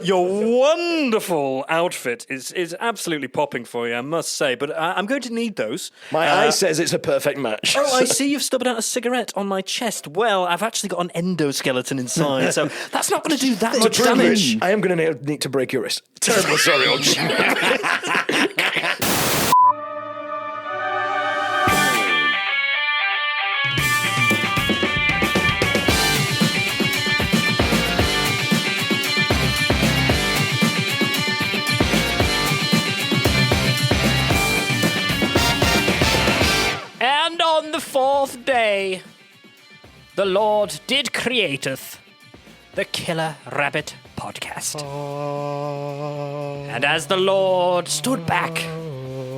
Your wonderful outfit is absolutely popping for you, I must say. But I'm going to need those. My eye says it's a perfect match. Oh, I see you've stubborn out a cigarette on my chest. Well, I've actually got an endoskeleton inside, so that's not going to do that much damage. I am going to need to break your wrist. Terribly sorry, Hodge. And on the fourth day, the Lord did createth the Killer Rabbit Podcast. And as the Lord stood back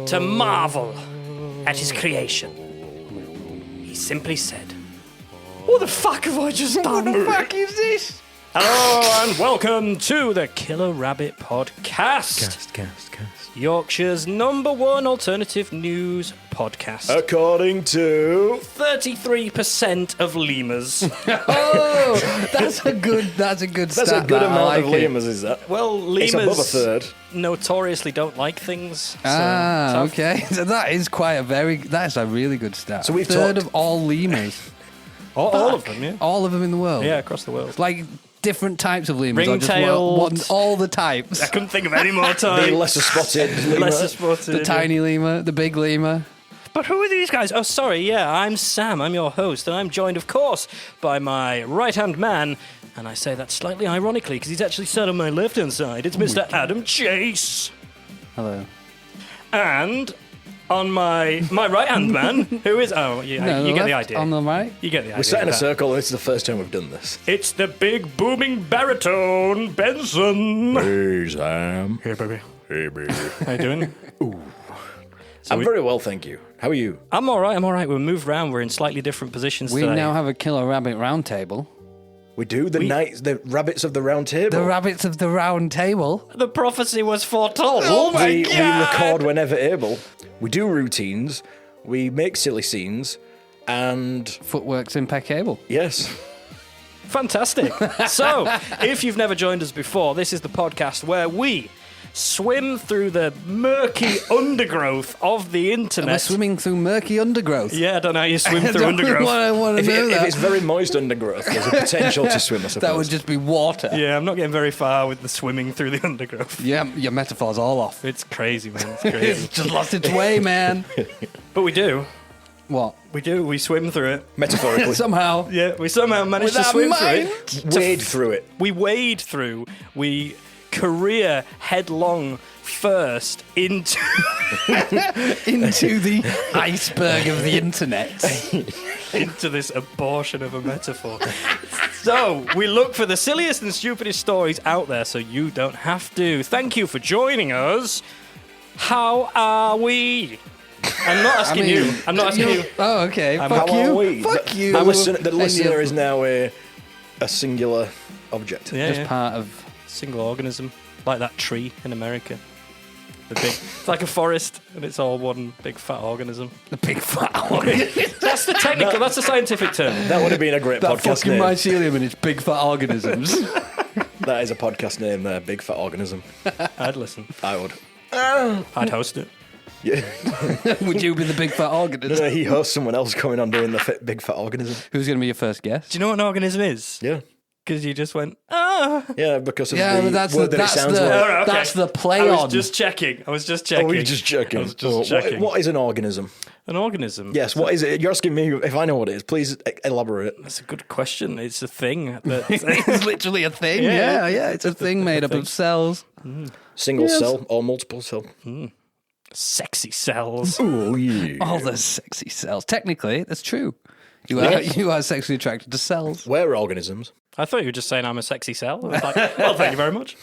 to marvel at his creation, he simply said, "What the fuck have I just done? What the fuck is this?" Hello and welcome to the Killer Rabbit Podcast. Cast. Yorkshire's #1 alternative news podcast. According to 33% of lemurs. Oh, that's a good that's stat. a good amount like of lemurs, is that? Well, lemurs It's above a third. notoriously don't like things. Okay. So that is that's a really good stat. So we've third talked- of all lemurs. All of them, yeah. All of them in the world. Yeah, across the world. Like different types of lemurs. or just Ring-tailed. all the types. I couldn't think of any more The types. lesser spotted lemur. Lesser spotted. The tiny lemur, the big lemur. But who are these guys? Oh, sorry, yeah, I'm Sam, I'm your host, and I'm joined, of course, by my right-hand man, and I say that slightly ironically, because he's actually sat on my left-hand side. It's Mr. Adam Chase. Hello. And on my right-hand man, who is... Oh, yeah, you get the idea. On the right. You get the idea. We're sat in a of that. circle, and this is the first time we've done this. It's the big booming baritone, Benson. Hey, Sam. Hey, baby. Hey, baby. How you doing? I'm very well, thank you. How are you? I'm all right. We'll move around. We're in slightly different positions We today. now have a Killer Rabbit round table. We do. The rabbits of the round table. The rabbits of the round table. The prophecy was foretold. we record whenever able. We do routines. We make silly scenes. And Footwork's impeccable. yes. Fantastic. So, if you've never joined us before, this is the podcast where we swim through the murky undergrowth of the We're internet. swimming through murky undergrowth. Yeah, I don't know how you swim through undergrowth. I want to If, know if that. it's very moist undergrowth, there's a potential to swim, I suppose. That would just be water. Yeah, I'm not getting very far with the swimming through the undergrowth. Yeah, your metaphor's all off. It's crazy, man. It's It's crazy. just lost its way, man. But we do. What? We do. We swim through it. Metaphorically. Somehow. Yeah, we somehow managed With to our swim mind. through it. Wade through it. We wade through. We career headlong first into Into the iceberg of the internet. into this abortion of a metaphor. So, we look for the silliest and stupidest stories out there so you don't have to. Thank you for joining us. How are we? I'm not asking you. I'm not asking you. Oh, okay. Fuck How are you. we? Fuck you. The listener And is now a singular object. Yeah, just yeah. part of. Single organism. Like that tree in America. It's like a forest, and it's all one big fat organism. The big fat organism. That's the technical, that's the scientific term. That would have been a great That podcast fucking name. mycelium and its big fat organisms. That is a podcast name there, Big Fat Organism. I'd listen. I would. I'd host it. Yeah. Would you be the big fat organism? No, he hosts someone else coming on doing the Big Fat Organism. Who's going to be your first guest? Do you know what an organism is? Yeah. Because you just went, ah. Yeah, because of Yeah, the but that's word the, that it that's sounds the, like. All right, okay. that's the play I was on. just checking. Oh, you're just joking. I was just What- checking. What is an organism? An organism? Yes, what is it? You're asking me if I know what it is. Please elaborate. That's a good question. It's a thing. That It's literally a thing. Yeah. Yeah, it's a thing made up of cells. Single cell or multiple cell? sexy cells. Oh, yeah. All the sexy cells. Technically, that's true. You are sexually attracted to cells. We're organisms. I thought you were just saying I'm a sexy cell. I was like, well, thank you very much.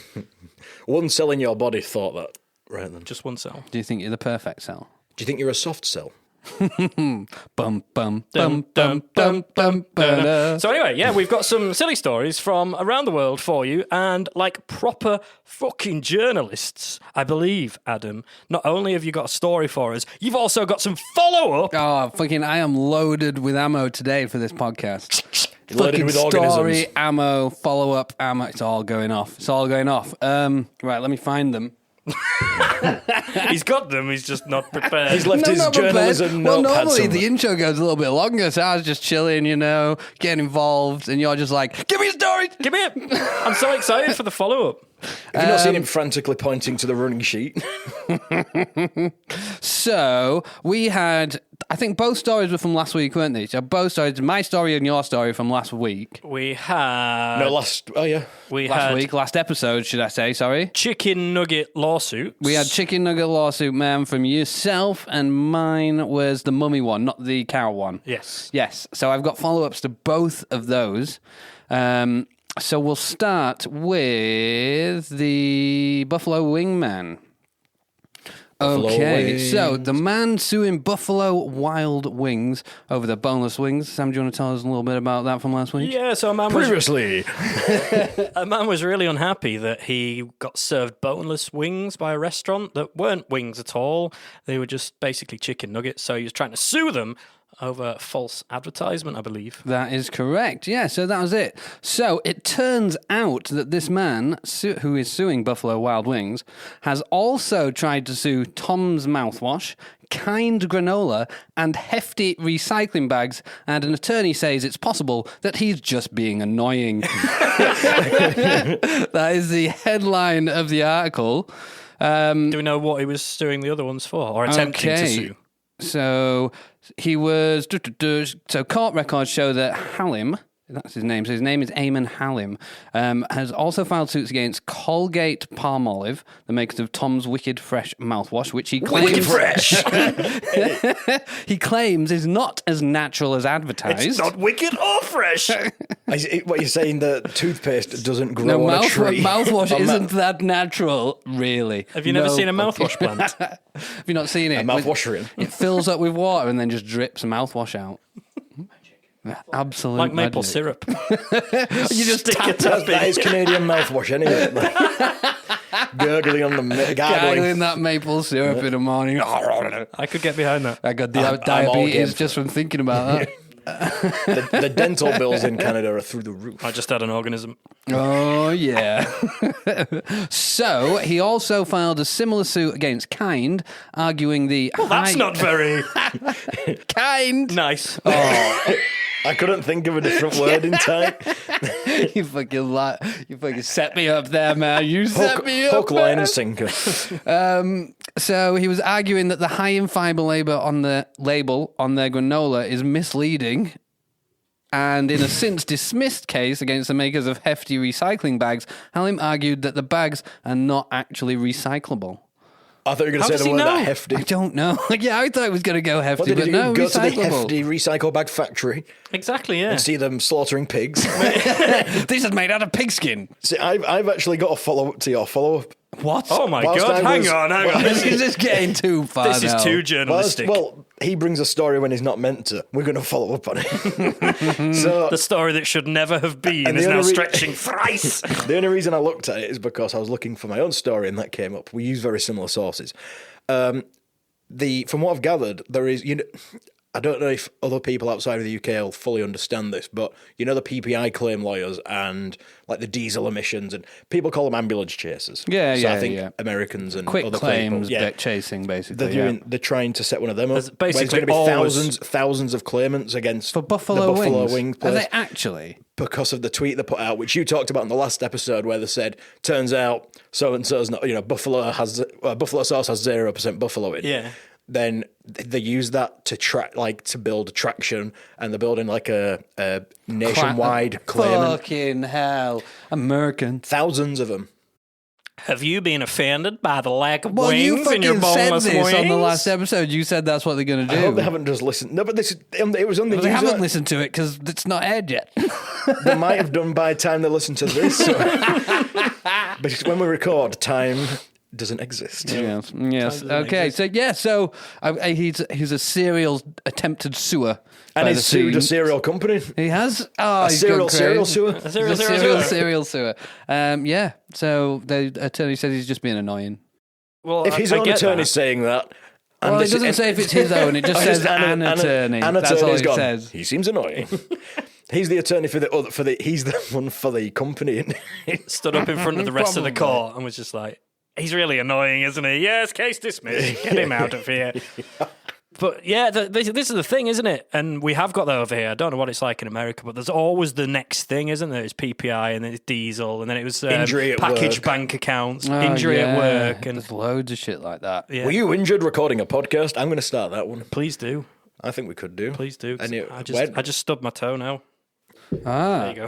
One cell in your body thought that. Right then. Just one cell. Do you think you're the perfect cell? Do you think you're a soft cell? Bum bum Dum, bum dum, bum bum bum. So anyway, yeah, we've got some silly stories from around the world for you, and like proper fucking journalists, I believe, Adam, not only have you got a story for us, you've also got some follow-up. Oh, fucking! I am loaded with ammo today for this podcast. Loaded fucking with story, organisms. ammo, follow-up ammo. It's all going off. Right, let me find them. He's got them. He's just not prepared. He's left his not prepared. journalism Well, notepad normally somewhere. the intro goes a little bit longer, so I was just chilling, getting involved, and you're just like, give me a story! Give me it. I'm so excited for the follow-up. Have you not seen him frantically pointing to the running sheet? So, we had, I think both stories were from last week, weren't they? So both stories, my story and your story from last week. We had... Last episode, should I say, sorry. Chicken nugget lawsuits. We had Chicken Nugget Lawsuit Man from yourself, and mine was the mummy one, not the cow one. Yes. Yes. So I've got follow-ups to both of those. So we'll start with the Buffalo Wingman. Okay, Wings. so the man suing Buffalo Wild Wings over the boneless wings. Sam, do you want to tell us a little bit about that from last week? Yeah, so a man Previously. was really unhappy that he got served boneless wings by a restaurant that weren't wings at all. They were just basically chicken nuggets. So he was trying to sue them over false advertisement, I believe. That is correct. Yeah, so that was it. So it turns out that this man who is suing Buffalo Wild Wings has also tried to sue Tom's Mouthwash, Kind Granola, and Hefty Recycling Bags, and an attorney says it's possible that he's just being annoying. That is the headline of the article. Do we know what he was suing the other ones for, or attempting to sue? So he was. So court records show that Halim, that's his name. So his name is Eamon Halim, has also filed suits against Colgate Palmolive, the makers of Tom's Wicked Fresh mouthwash, which he claims Wicked fresh. he claims is not as natural as advertised. It's not wicked or fresh. What you're saying, the toothpaste doesn't grow No, on a tree? mouthwash On isn't that natural, really. Have you never seen a mouthwash plant? Have you not seen it? A mouthwasher in. It fills up with water and then just drips mouthwash out. Absolute Like maple magic. syrup. You just Stick a That tap in. is Canadian mouthwash anyway. Gurgling on the gargling. gargling that maple syrup in the morning. I could get behind that. I got I'm all game diabetes for just from thinking about that. The dental bills in Canada are through the roof. I just had an organism. Oh, yeah. So, he also filed a similar suit against Kind, arguing the That's not very Kind! nice. I couldn't think of a different word in time. You fucking set me up there, man. You set me up. Hook, line, man. and sinker. So he was arguing that the high in fiber label on their granola is misleading. And in a since dismissed case against the makers of Hefty Recycling Bags, Halim argued that the bags are not actually recyclable. I thought you were going How to say does the he word know? that hefty. I don't know. Yeah, I thought it was going to go hefty, What did but he do? no, Go to the recyclable. hefty recycle bag factory Exactly, yeah. and see them slaughtering pigs. This is made out of pigskin. See, I've actually got a follow-up to your follow-up. What? Oh my Whilst God, I hang was- on. This is just getting too far This is now. too journalistic. Well, he brings a story when he's not meant to. We're going to follow up on it. So The story that should never have been And is the now only re- stretching thrice. the only reason I looked at it is because I was looking for my own story and that came up. We use very similar sources. From what I've gathered, there is, I don't know if other people outside of the UK will fully understand this, but the PPI claim lawyers and like the diesel emissions, and people call them ambulance chasers. Yeah, so yeah, I think yeah. Americans and Quick other claims, people, bit chasing, basically. they're trying to set one of them up. There's where it's basically going to be always- thousands of claimants against For Buffalo, the Buffalo Wings. Wing Are place they actually? because of the tweet they put out, which you talked about in the last episode, where they said, "Turns out so and so's not, Buffalo sauce has 0% buffalo in." Yeah. Then they use that to to build traction, and they're building like a nationwide claimant. Fucking hell. American. Thousands of them. Have you been offended by the lack of Well, you wings in your fucking said boneless this wings? on the last episode. You said that's what they're going to I hope do. they haven't just listened. No, but it was on the But they news. haven't listened to it because it's not aired yet. They might have done by the time they listen to this. So. But when we record, time doesn't exist. Yes. Okay. So he's a serial attempted sewer. And by he's the sued a scene. cereal company. He has. Oh, he's Serial gone crazy. sewer. A serial He's a sewer. serial sewer. Yeah. So the attorney says he's just being annoying. Well, If his I own get attorney's that. saying that. And Well, it this- doesn't say if it's his own. It just says an attorney. An That's all attorney's it gone, says. He seems annoying. He's the attorney for he's the one for the company. Stood up in front of the rest of the court and was just like, he's really annoying, isn't he? Yes, case dismissed. Get him out of here. But yeah, this is the thing, isn't it? And we have got that over here. I don't know what it's like in America, but there's always the next thing, isn't there? It's PPI, and then it's diesel, and then it was injury at package work. bank accounts, injury at work. And there's loads of shit like that. Yeah. Were you injured recording a podcast? I'm going to start that one. Please do. I think we could do. Please do. And I just stubbed my toe now. Ah. There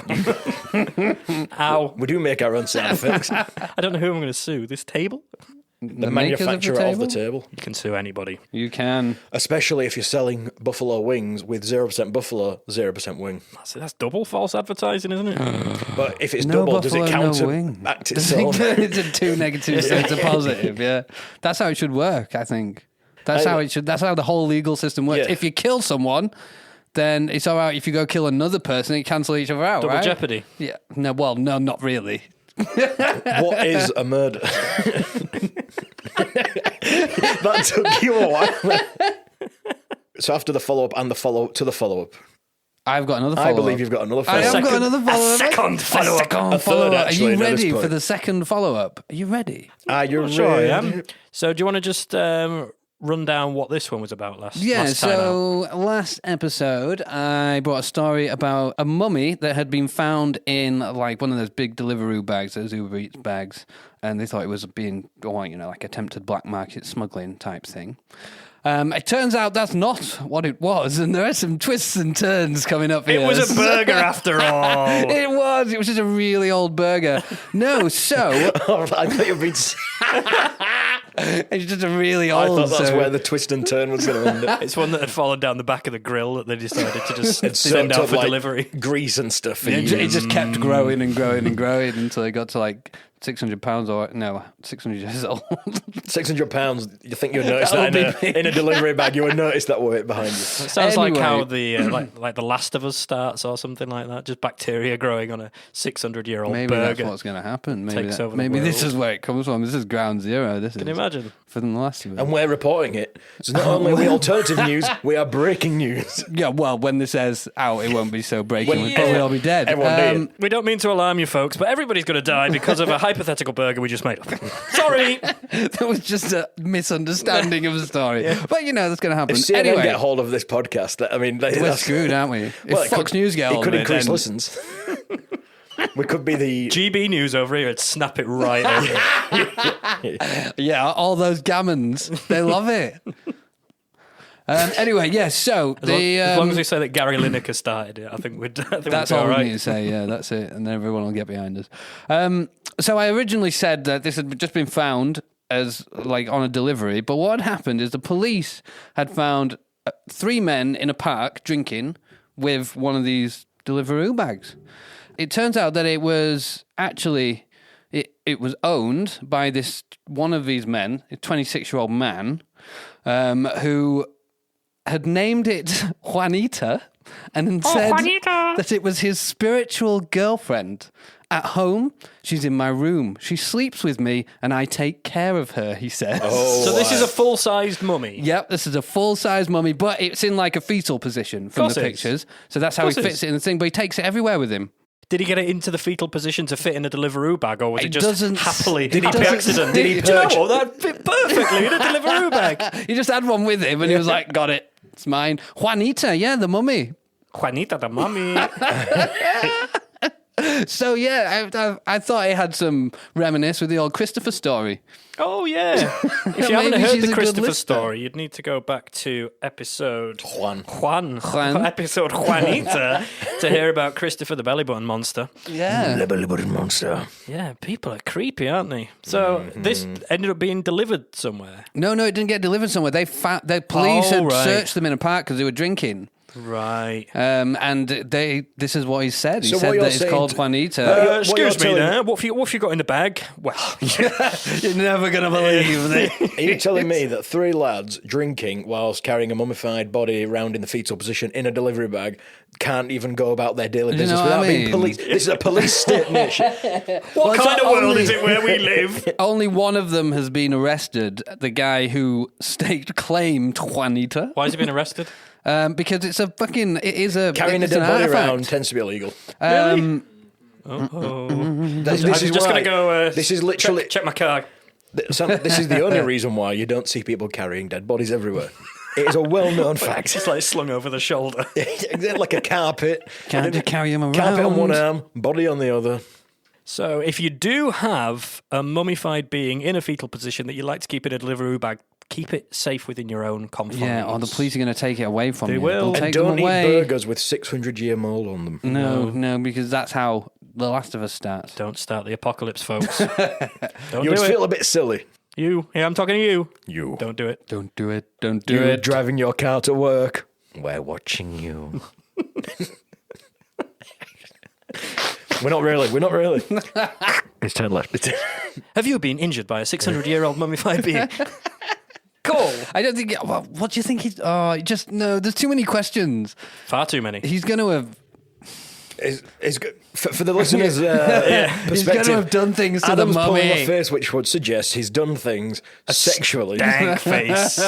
you go. Ow. We do make our own sound effects. I don't know who I'm going to sue. This table? The manufacturer of the table. You can sue anybody. You can. Especially if you're selling buffalo wings with 0% buffalo, 0% wing. That's double false advertising, isn't it? But if it's No double, does it buffalo, count no to wing. act itself? It's a 2 negatives, so it's a positive. Yeah, that's how it should work. I think that's how it should. That's how the whole legal system works. Yeah. If you kill someone, then it's all right. If you go kill another person, you cancel each other out. Double right? jeopardy. Yeah. No. Well, no, not really. What is a murder? That took you a while. So after the follow-up and the follow-up to the follow-up. I've got another follow-up. I believe you've got another I follow-up. have got another follow-up. second follow-up. Second A third, follow-up. actually, Are you at this ready for point. the second follow-up? Are you ready? You're Sure I ready. am. So do you want to just run down what this one was about last time out? So last episode, I brought a story about a mummy that had been found in like one of those big Deliveroo bags, those Uber Eats bags, and they thought it was being, like attempted black market smuggling type thing. It turns out that's not what it was, and there are some twists and turns coming up here. It was a burger after all. It was just a really old burger. No, so I thought you'd been... it's just a really I old. thought that's so- where the twist and turn was going to end up. It's one that had fallen down the back of the grill that they decided to just It's send soaked out up for like delivery. grease and stuff. For It you. just kept growing and growing and growing until it got to like 600 pounds or no, 600 years old. £600. You think you'll notice that in a delivery bag? You would notice that weight behind you. It sounds like Anyway. how the like the Last of Us starts or something like that. Just bacteria growing on a 600-year-old Maybe burger. that's what's going to happen. Maybe, Takes over the maybe this world. is where it comes from. This is ground zero. This Can is you imagine? for the last of it. And we're reporting it. So not only are we alternative news, we are breaking news. Yeah, well, when this airs out, it won't be so breaking. When- We'll probably all be dead. Everyone dead. We don't mean to alarm you folks, but everybody's going to die because of a hypothetical burger we just made up. Sorry. That was just a misunderstanding of the story. But that's going to happen. If CNN Anyway, get hold of this podcast, we're that's screwed, aren't we? If Well, it Fox could- News get it hold could of increase then- listens. We could be the GB News over here, it'd snap it right over. Yeah, all those gammons, they love it. Anyway, yeah. So As long as we say that Gary Lineker started it, I think that's we'd be all all we need to right. say. Yeah, that's it, and then everyone will get behind us. So I originally said that this had just been found as like on a delivery, but what had happened is the police had found 3 men in a park drinking with one of these Deliveroo bags. It turns out that it was actually it was owned by this one of these men, a 26-year-old man, who had named it Juanita and then said that it was his spiritual girlfriend. At home, she's in my room. She sleeps with me and I take care of her, he says. So this is a full-sized mummy. Yep, this is a full-size mummy, but it's in like a fetal position from Course the it is. pictures. So that's how he Course it fits is. it in the thing, but he takes it everywhere with him. Did he get it into the fetal position to fit in a Deliveroo bag, or was it just doesn't- happily it happy doesn't- accident? did he Do you know perch- what? That fit perfectly in a Deliveroo bag. He just had one with him and he was like, got it, it's mine. Juanita, yeah, the mummy. Juanita the mummy. So yeah, I thought it had some reminisce with the old Christopher story. Oh, yeah. If you haven't Maybe heard she's the a good Christopher listener. story, you'd need to go back to episode Juan. episode Juanita, to hear about Christopher the belly button monster. Yeah. The belly button monster. Yeah, people are creepy, aren't they? So this ended up being delivered somewhere. No, it didn't get delivered somewhere. The police Oh, had right. searched them in a park because they were drinking. Right. And this is what he said. He So what said you're that it's saying called to- Juanita. what Excuse you're me telling- there. What have you got in the bag? Well, You're never going to believe this. Are you telling me that 3 lads drinking whilst carrying a mummified body around in the fetal position in a delivery bag can't even go about their daily you business know what without I being mean? police? This is a police state nation. what it's kind of world only- is it where we live? Only one of them has been arrested, the guy who claimed Juanita. Why has he been arrested? Because it's a fucking... It is a... Carrying a it's an dead body artifact. around tends to be illegal. Really? This I'm is just why- going to go... this is literally... Check my car. Sam, this is the only reason why you don't see people carrying dead bodies everywhere. It is a well-known fact. It's like slung over the shoulder. Like a carpet. Can't you carry him around? Carpet on one arm, body on the other. So if you do have a mummified being in a fetal position that you like to keep in a Deliveroo bag, keep it safe within your own confines. Yeah, or the police are going to take it away from They you. will. They'll take And don't them eat away. burgers with 600-year mold on them. No, because that's how The Last of Us starts. Don't start the apocalypse, folks. Don't You do would it. feel a bit silly. You. Yeah, I'm talking to you. You. Don't do it. Don't do it. Don't do You're it. driving your car to work. We're watching you. We're not really. It's turn left. Have you been injured by a 600-year-old mummified being? Cool. I don't think... Well, what do you think he's... Oh, just... No, there's too many questions. Far too many. He's going to have... It's good. For the listeners' He's going perspective, to have done things to Adam's the pulling a mummy. face which would suggest he's done things sexually. Dank face.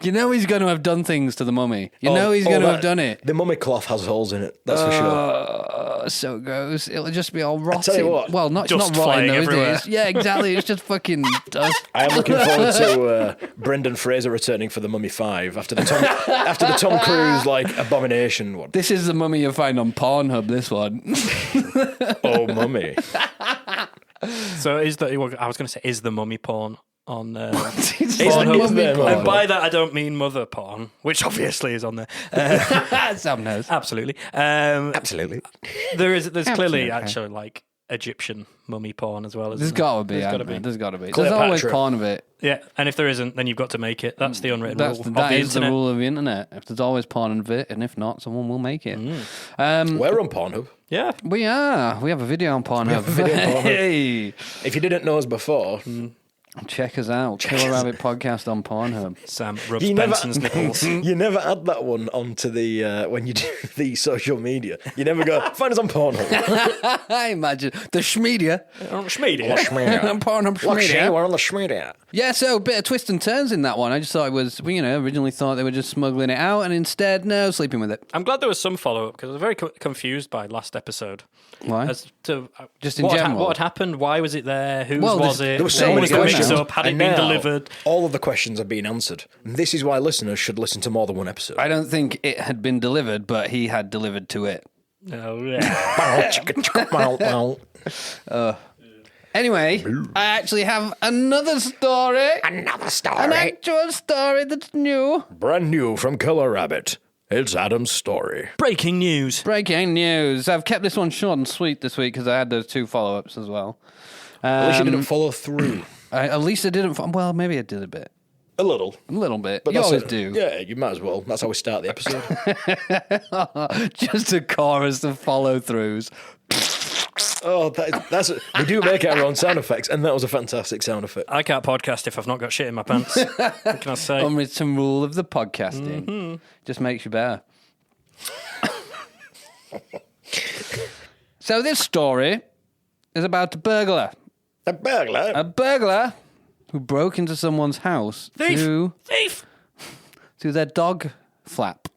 You know he's going to have done things to the mummy. You know he's going to have done it. The mummy cloth has holes in it. That's for sure. Oh, so gross. It'll just be all rotting. tell you what, well, not, it's dust not rotting flying those everywhere. days. Yeah, exactly. It's just fucking dust. I am looking forward to Brendan Fraser returning for the Mummy 5 after the Tom Cruise like abomination one. This is the mummy you find on Pornhub, this one. Oh, mummy! So is the... I was going to say, is the mummy porn on... It's Pornhub. like mummy Is there, porn. And by that, I don't mean mother porn, which obviously is on there. Sam knows. Absolutely. Absolutely. There's clearly Absolutely. actually like Egyptian mummy porn as well. There's Isn't got to be. There's got to hasn't be. there? There's got to be. There's Cleopatra. always porn of it. Yeah, and if there isn't, then you've got to make it. That's the unwritten rule of That the is the internet. rule of the internet. If there's always porn of it, and if not, someone will make it. We're on Pornhub. Yeah. We are. We have a video on Pornhub. video on Pornhub. Hey, If you didn't know us before, check us out. Killer Rabbit Podcast on Pornhub. Sam rubs You never- Benson's nipples. you never add that one onto the when you do the social media. You never go find us on Pornhub. I imagine the Schmedia. Schmeedy. Pornhub Schmedia. We're on the Schmedia. Yeah, so a bit of twists and turns in that one. I just thought it was, originally thought they were just smuggling it out, and instead, no, sleeping with it. I'm glad there was some follow up because I was very confused by last episode. Why? As to Just in what general? what had happened? Why was it there? Whose Well, was there's- it? There were so There many you go questions. now. Up? Had it And been now, delivered? all of the questions have been answered. And this is why listeners should listen to more than one episode. I don't think it had been delivered, but he had delivered to it. Oh, yeah. Anyway, I actually have another story. Another An story. actual story that's new. Brand new from Killer Rabbit. It's Adam's story. Breaking news. Breaking news. I've kept this one short and sweet this week because I had those 2 follow-ups as well. At least you didn't follow through. At least I didn't... Well, maybe I did a bit. A little. A little bit. But You that's always it. do. Yeah, you might as well. That's how we start the episode. Just a chorus of follow-throughs. Oh, that's we do make our own sound effects, and that was a fantastic sound effect. I can't podcast if I've not got shit in my pants. What can I say? Unwritten rule of the podcasting. Just makes you better. So this story is about a burglar. A burglar? A burglar who broke into someone's house Thief! to their dog flap.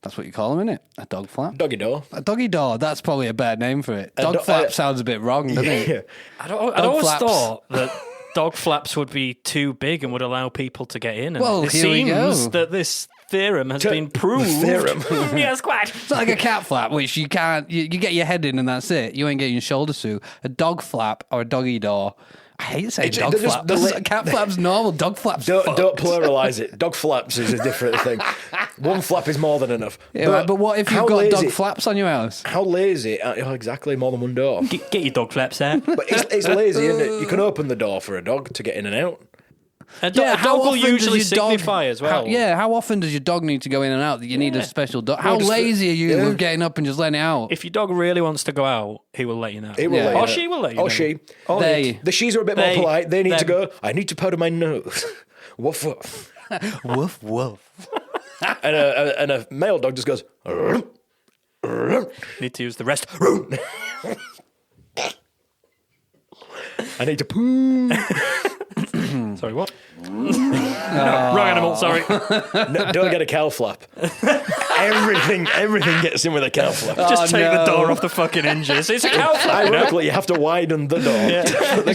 That's what you call them, isn't it? A dog flap? Doggy door. A doggy door. That's probably a bad name for it. Dog do- flap sounds a bit wrong, doesn't it? Yeah. I'd always flaps. thought that dog flaps would be too big and would allow people to get in. And Well, it here we go. seems that this theorem has been proved. theorem. Yes, quite. It's like a cat flap, which you can't... You get your head in and that's it. You ain't getting your shoulders through. A dog flap or a doggy door. I hate saying dog they're just- flap. they're This is- li- cat flap's normal. Dog flap's Don't fucked. pluralize it. Dog flaps is a different thing. One flap is more than enough. Yeah, right, but what if you've how got dog lazy- flaps on your house? How lazy? Oh, exactly, more than one door. Get your dog flaps out. But it's lazy, isn't it? You can open the door for a dog to get in and out. A dog will often does usually your dog- signify as well. How often does your dog need to go in and out that you need a special dog? How just- lazy are you yeah. with getting up and just letting it out? If your dog really wants to go out, he will let you know. It will Yeah. let you Or know. she will let you Or know. she. Or They. it. The she's are a bit They- more polite. They need to them. go, I need to powder my nose. Woof woof. Woof, woof. And a male dog just goes, "Rrr, rrr." Need to use the rest. I need to poo. Sorry, what? Wrong animal, sorry. No, don't get a cow flap. Everything gets in with a cow flap. Just take the door off the fucking hinges. It's a cow flap. Ironically, you have to widen the door.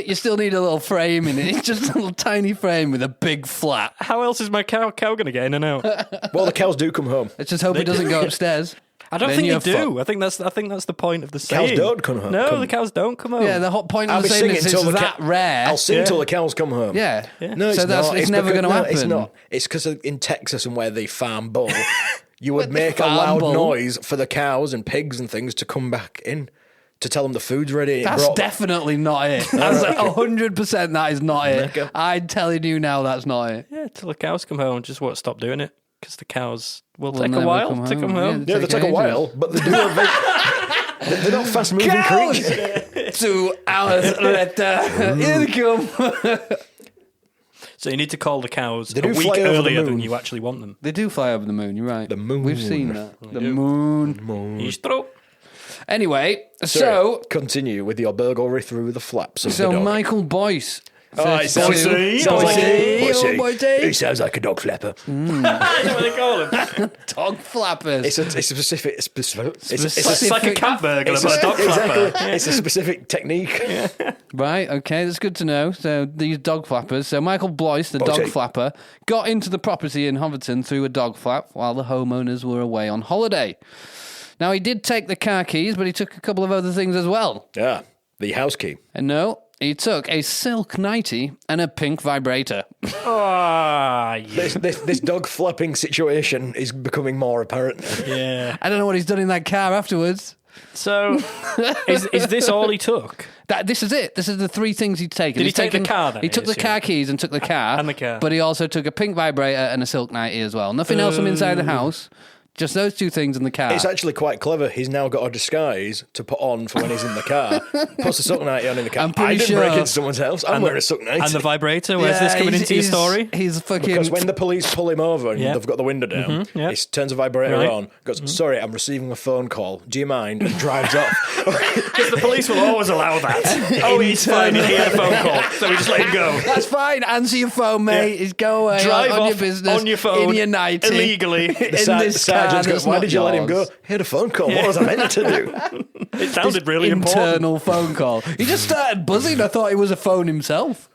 You still need a little frame in it. It's just a little tiny frame with a big flap. How else is my cow going to get in and out? Well, the cows do come home. Let's just hope it doesn't go upstairs. I don't think they do. I think that's the point of the saying. Cows don't come home. No, the cows don't come home. Yeah, the whole point I'll of the be saying singing is till it's the that rare. I'll sing till the cows come home. Yeah. No, so it's never going to happen. It's not. It's because in Texas and where they farm bull, you would make a farm loud bull? noise for the cows and pigs and things to come back in to tell them the food's ready. That's definitely not it. That's 100% that is not it. Okay. I'm telling you now that's not it. Yeah, till the cows come home, just won't stop doing it because the cows will take a never while come to come home. Yeah, they take a ages. while, but they do. They're not fast-moving creatures. 2 hours later, here they come. So you need to call the cows They a do week fly over the earlier than moon. you actually want them. They do fly over the moon, you're right. The moon. We've seen that. The moon. It's true. Anyway, So continue with your burglary through the flaps of the so dog. Michael Boyce. Oh, it sounds Boise, like Boise, Boise. He sounds like a dog flapper. That's what they call them. Dog flappers. It's a specific. It's like a cat burglar, but a dog flapper. Exactly. It's a specific technique. Right, okay, that's good to know. So these dog flappers. So Michael Boyce, the dog Boise. flapper, got into the property in Hoverton through a dog flap while the homeowners were away on holiday. Now, he did take the car keys, but he took a couple of other things as well. Yeah, the house key. And no, he took a silk nightie and a pink vibrator. Ah, yeah. This dog flapping situation is becoming more apparent. Yeah. I don't know what he's done in that car afterwards. So, is this all he took? This is it. This is the 3 things he'd taken. Did he He's take the taken- car then, He took I the assume? car keys and took the car. And the car. But he also took a pink vibrator and a silk nightie as well. Nothing else from inside the house. Just those 2 things in the car. It's actually quite clever. He's now got a disguise to put on for when he's in the car. Puts a sock nightie on in the car. I'm pretty I didn't sure- break into someone's house. I'm wearing a sock nightie. And the vibrator? Where's this coming into your story? He's fucking... Because when the police pull him over and Yeah. they've got the window down, yeah. he turns a vibrator Right. on, goes, sorry, I'm receiving a phone call. Do you mind? And drives off. Because the police will always allow that. Oh, he's fine. He had a phone call, so we just let him go. That's fine. Answer your phone, mate. Yeah. Just go away. Drive on off your business. on your phone In your nightie. illegally. In this car sergeant's that's goes, why not did you let him go? yours. He had a phone call. What was I meant to do? It sounded really important. Internal phone call. He just started buzzing. I thought he was a phone himself.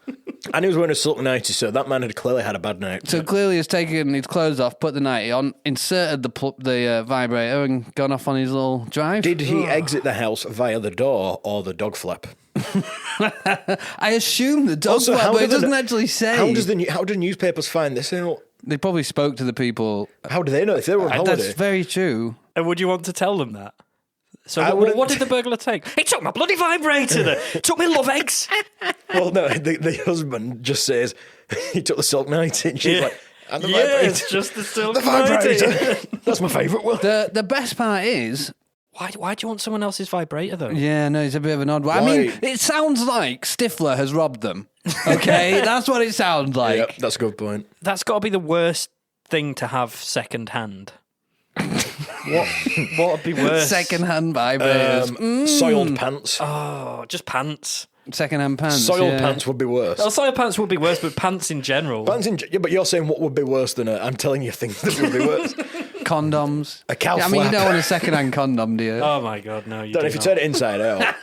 And he was wearing a silk nightie, so that man had clearly had a bad night. So clearly he's taken his clothes off, put the nightie on, inserted the vibrator and gone off on his little drive. Did he exit the house via the door or the dog flap? I assume the dog Also, flap, how but it do the- doesn't actually say. How do newspapers find this out? They probably spoke to the people. How do they know if they were on holiday? That's very true. And would you want to tell them that? So I what wouldn't- did the burglar take? He took my bloody vibrator. It took me love eggs. Well, no, the husband just says he took the silk nightie, and she's Yeah. like, and the Yeah, vibrator. it's just the silk the vibrator. That's my favourite one. The best part is, Why do you want someone else's vibrator, though? yeah, no, it's a bit of an odd one. I mean, Why? it sounds like Stifler has robbed them. Okay, that's what it sounds like. Yep, that's a good point. That's got to be the worst thing to have second hand. What would be worse? Second-hand vibrators. Soiled pants. Oh, just pants. Second-hand pants. Soiled yeah. pants would be worse. Well, soiled pants would be worse, but pants in general. Yeah, but you're saying what would be worse than I'm telling you things that would be worse. Condoms. A cow I mean, you flap. don't want a second-hand condom, do you? Oh my god, no! You Don't do if you not. turn it inside out.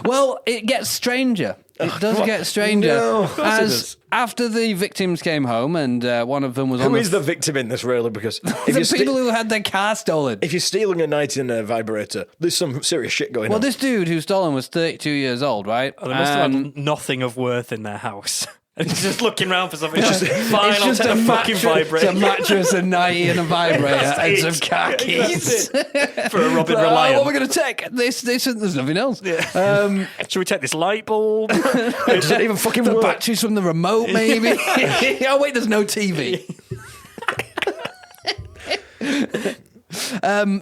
Well, it gets stranger. It does get stranger. No. Of course it does. After the victims came home and one of them was on Who is the victim in this, really? Because if the people who had their car stolen. if you're stealing a nightie and a vibrator, there's some serious shit going Well, on. this dude who stole them was 32 years old, right? Oh, they must have And had nothing of worth in their house. And he's just looking around for something. It's just it's fine. I'll just take a the fucking vibrator. It's a mattress, a nightie, and a vibrator, and it. some car keys. For a Robin What are Reliant. we going to take? This, and there's nothing else. Should we take this light bulb? Does it even fucking The work? batteries from the remote, maybe. Oh wait, there's no TV.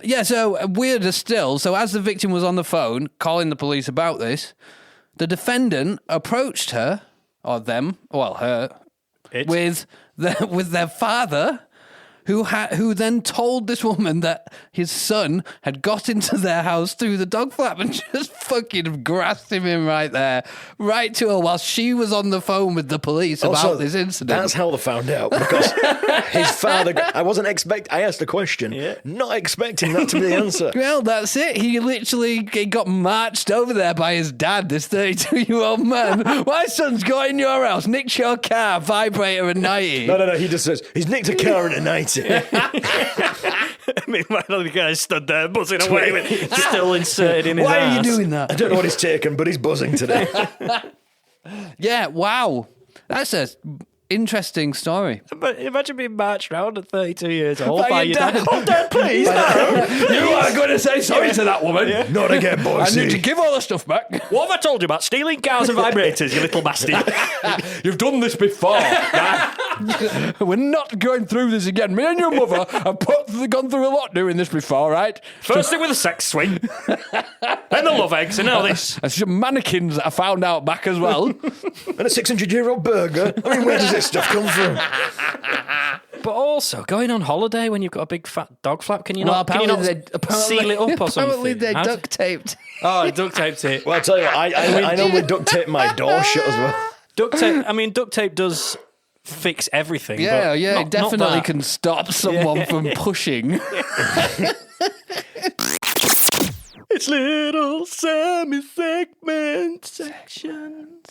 Yeah, so weirder still. So as the victim was on the phone calling the police about this, the defendant approached her, or them, well, her, It. with their father, who then told this woman that his son had got into their house through the dog flap and just fucking grasped him in right there, right to her while she was on the phone with the police about this incident. That's how they found out, because his father... I asked a question, not expecting that to be the answer. Well, that's it. He got marched over there by his dad, this 32-year-old man. My son's got in your house, nicked your car, vibrator and 90. No, he just says, he's nicked a car and a 90. Meanwhile, the guy stood there buzzing away with still inserted in his Why ass. are you doing that? I don't know what he's taken, but he's buzzing today. Yeah, wow. That's a interesting story. But imagine being marched around at 32 years old By by your your dad. dad. Oh, Dad, please, no. You are going to say sorry to that woman. Not again, I boys. need to give all the stuff back. What have I told you about stealing cars and vibrators, you little bastard? You've done this before. We're not going through this again. Me and your mother have gone through a lot doing this before, right? First it with a sex swing, then the love eggs, and now this. And some mannequins that I found out back as well. And a 600-year-old burger. I mean, where does this stuff come from? But also, going on holiday when you've got a big fat dog flap, can you Well, not, can you not seal it up or something? Apparently they How to- duct taped. Oh, duct taped it. Well, I'll tell you what, I normally duct tape my door shut as well. Duct tape does fix everything. Yeah, but yeah, not, it definitely not that. can stop someone from pushing. It's little semi-segment sections.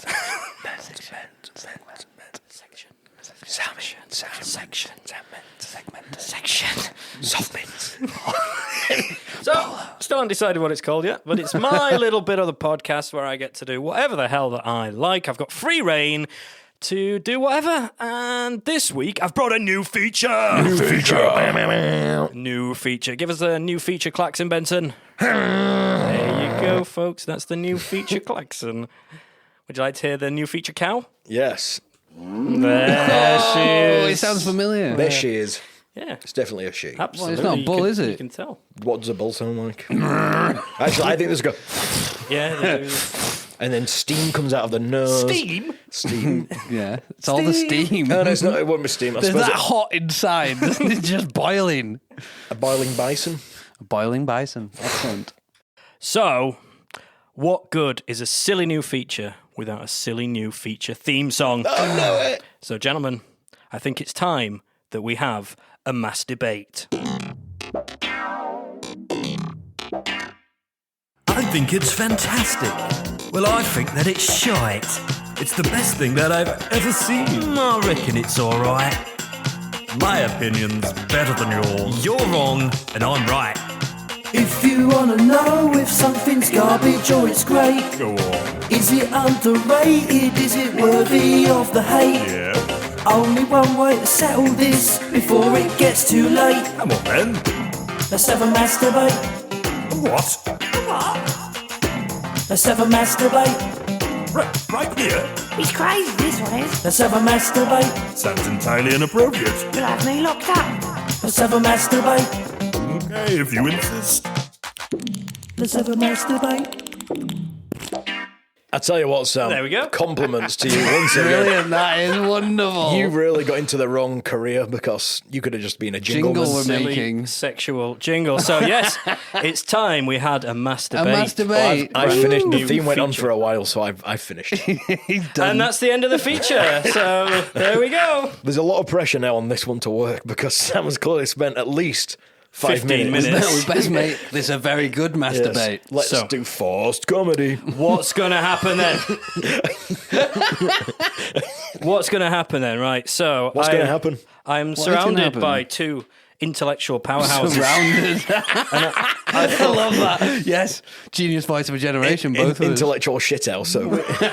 So, still haven't decided what it's called yet, but it's my little bit of the podcast where I get to do whatever the hell that I like. I've got free reign to do whatever, and this week I've brought a new feature. New feature. Give us a new feature, klaxon, Benson. There you go, folks. That's the new feature, klaxon. Would you like to hear the new feature, cow? Yes. There she Oh, is. it sounds familiar. There she is. Yeah, It's definitely a she. absolutely. Well, it's not a You bull, can- is it? You can tell. What does a bull sound like? Actually, I think there's go. Yeah. They do. And then steam comes out of the nose. Steam? Steam. Yeah, it's all the steam. No, it's not. It won't be steam. I There's suppose that hot inside. It's just boiling. a boiling bison. A boiling bison. Excellent. So, what good is a silly new feature without a silly new feature theme song? Oh, no. So, gentlemen, I think it's time that we have a mass debate. I think it's fantastic. Well, I think that it's shite. It's the best thing that I've ever seen. I reckon it's alright. My opinion's better than yours. You're wrong, and I'm right. If you wanna know if something's garbage or it's great, Go on. is it underrated? Is it worthy of the hate? Yeah. Only one way to settle this before it gets too late. Come on, then. Let's have a mass debate. What? Let's have a mass debate. Right here? He's crazy, this one is. Let's have a mass debate. Sounds entirely inappropriate. You'll have me locked up. Let's have a mass debate. Okay, if you insist. Let's have a mass debate. I tell you what, Sam. There we go. Compliments to you once again. Brilliant. That is wonderful. You really got into the wrong career because you could have just been a Jingle jingle. we're Silly making. sexual jingle. So, yes, it's time we had a mass debate. mass debate. I finished. The New theme went on feature. for a while, so I finished. He's done. And that's the end of the feature. So, there we go. There's a lot of pressure now on this one to work because Sam has clearly spent at least 5 15 minutes. minutes. No, we best make this a very good mass Yes. debate. Let's So- do forced comedy. What's going to happen then? What's going to happen then? Right. So, What's going to happen? I'm is gonna surrounded happen? by two intellectual powerhouses. Surrounded. I love that. Yes. Genius voice of a generation, both of us. Intellectual shithouse. So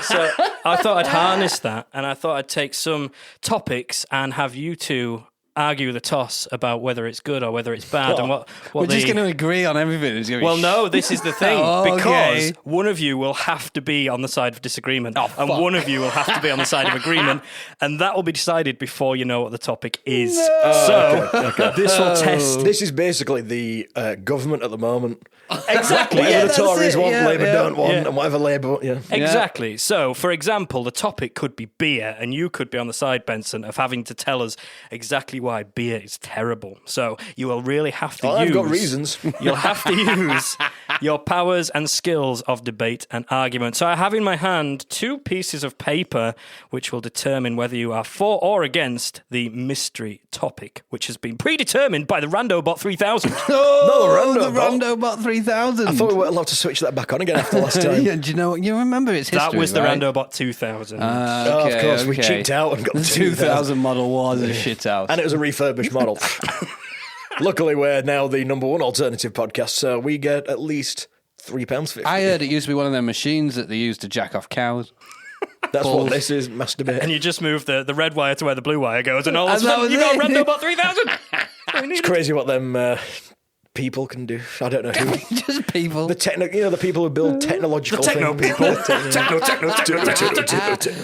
So I thought I'd harness that, and I thought I'd take some topics and have you two argue the toss about whether it's good or whether it's bad, and what We're just the- going to agree on everything. It's gonna be Well, no, this is the thing, Oh, because okay. one of you will have to be on the side of disagreement, and fuck. one of you will have to be on the side of agreement, and that will be decided before you know what the topic is. This will test. this is basically the government at the moment. Exactly. Whatever Yeah, the that's Tories it, want, yeah, Labour yeah. don't want, Yeah. and whatever Labour, Exactly. So, for example, the topic could be beer, and you could be on the side, Benson, of having to tell us exactly why beer is terrible. So you will really have to I've got reasons. You'll have to use your powers and skills of debate and argument. So I have in my hand 2 pieces of paper which will determine whether you are for or against the mystery topic, which has been predetermined by the RandoBot 3000. The RandoBot 3000. I thought we were allowed to switch that back on again after last time. Yeah, do you know what? You remember its history, That was the right? RandoBot 2000. Of course, we cheaped out and got the 2000 model was a shit house. And it was a refurbished model. Luckily, we're now the #1 alternative podcast, so we get at least £3.50. I heard it used to be one of them machines that they used to jack off cows. That's what this is, masturbate. And you just move the red wire to where the blue wire goes, and all of a And that sudden was you got it. RandoBot 3000. It's crazy what them people can do. I don't know who. Just people. The people who build technological The techno things. people.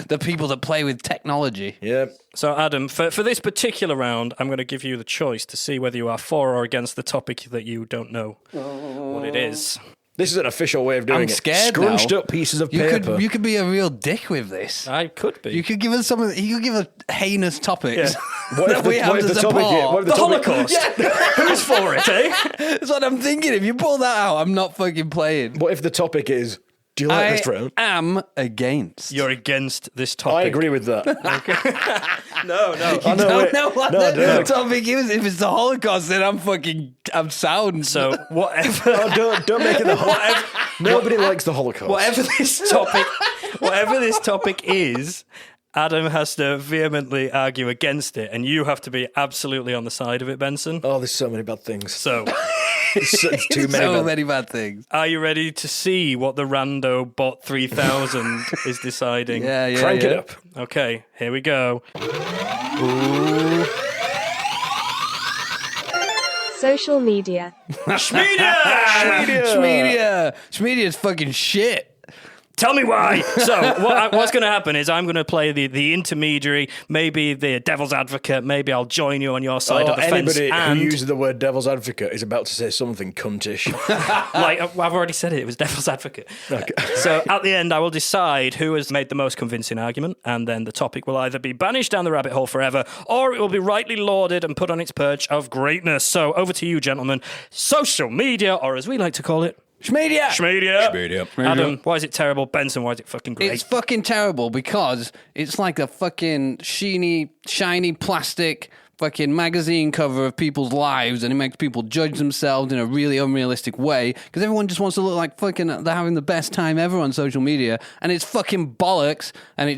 The people that play with technology. Yeah. So, Adam, for this particular round, I'm going to give you the choice to see whether you are for or against the topic that you don't know what it is. This is an official way of doing I'm it. scared Scrunched now. up pieces of You paper. could be a real dick with this. I could be. You could give us you could give us heinous topics. What if that we have to support. what if the topic- Holocaust. Who's for it, eh? That's what I'm thinking. If you pull that out, I'm not fucking playing. What if the topic is, do you like I this round? am against. You're against this topic. I agree with that. No. I know, don't wait. know what No, I the don't. topic is. If it's the Holocaust, then I'm sound. So, whatever. Don't make it the Holocaust. Nobody likes the Holocaust. Whatever this topic is, Adam has to vehemently argue against it, and you have to be absolutely on the side of it, Benson. Oh, there's so many bad things. So, It's too many. so bad- many bad things. are you ready to see what the RandoBot 3000 is deciding? Yeah. Crank it up. Okay, here we go. Social media. Schmedia's fucking shit. Tell me why. So what's going to happen is I'm going to play the intermediary, maybe the devil's advocate. Maybe I'll join you on your side of the fence. Anybody And who uses the word devil's advocate is about to say something cuntish. like I've already said it was devil's advocate. Okay. So at the end, I will decide who has made the most convincing argument, and then the topic will either be banished down the rabbit hole forever, or it will be rightly lauded and put on its perch of greatness. So over to you, gentlemen. Social media, or as we like to call it, Schmedia. Schmedia. Adam, why is it terrible? Benson, why is it fucking great? It's fucking terrible because it's like a fucking shiny plastic fucking magazine cover of people's lives, and it makes people judge themselves in a really unrealistic way because everyone just wants to look like fucking they're having the best time ever on social media, and it's fucking bollocks, and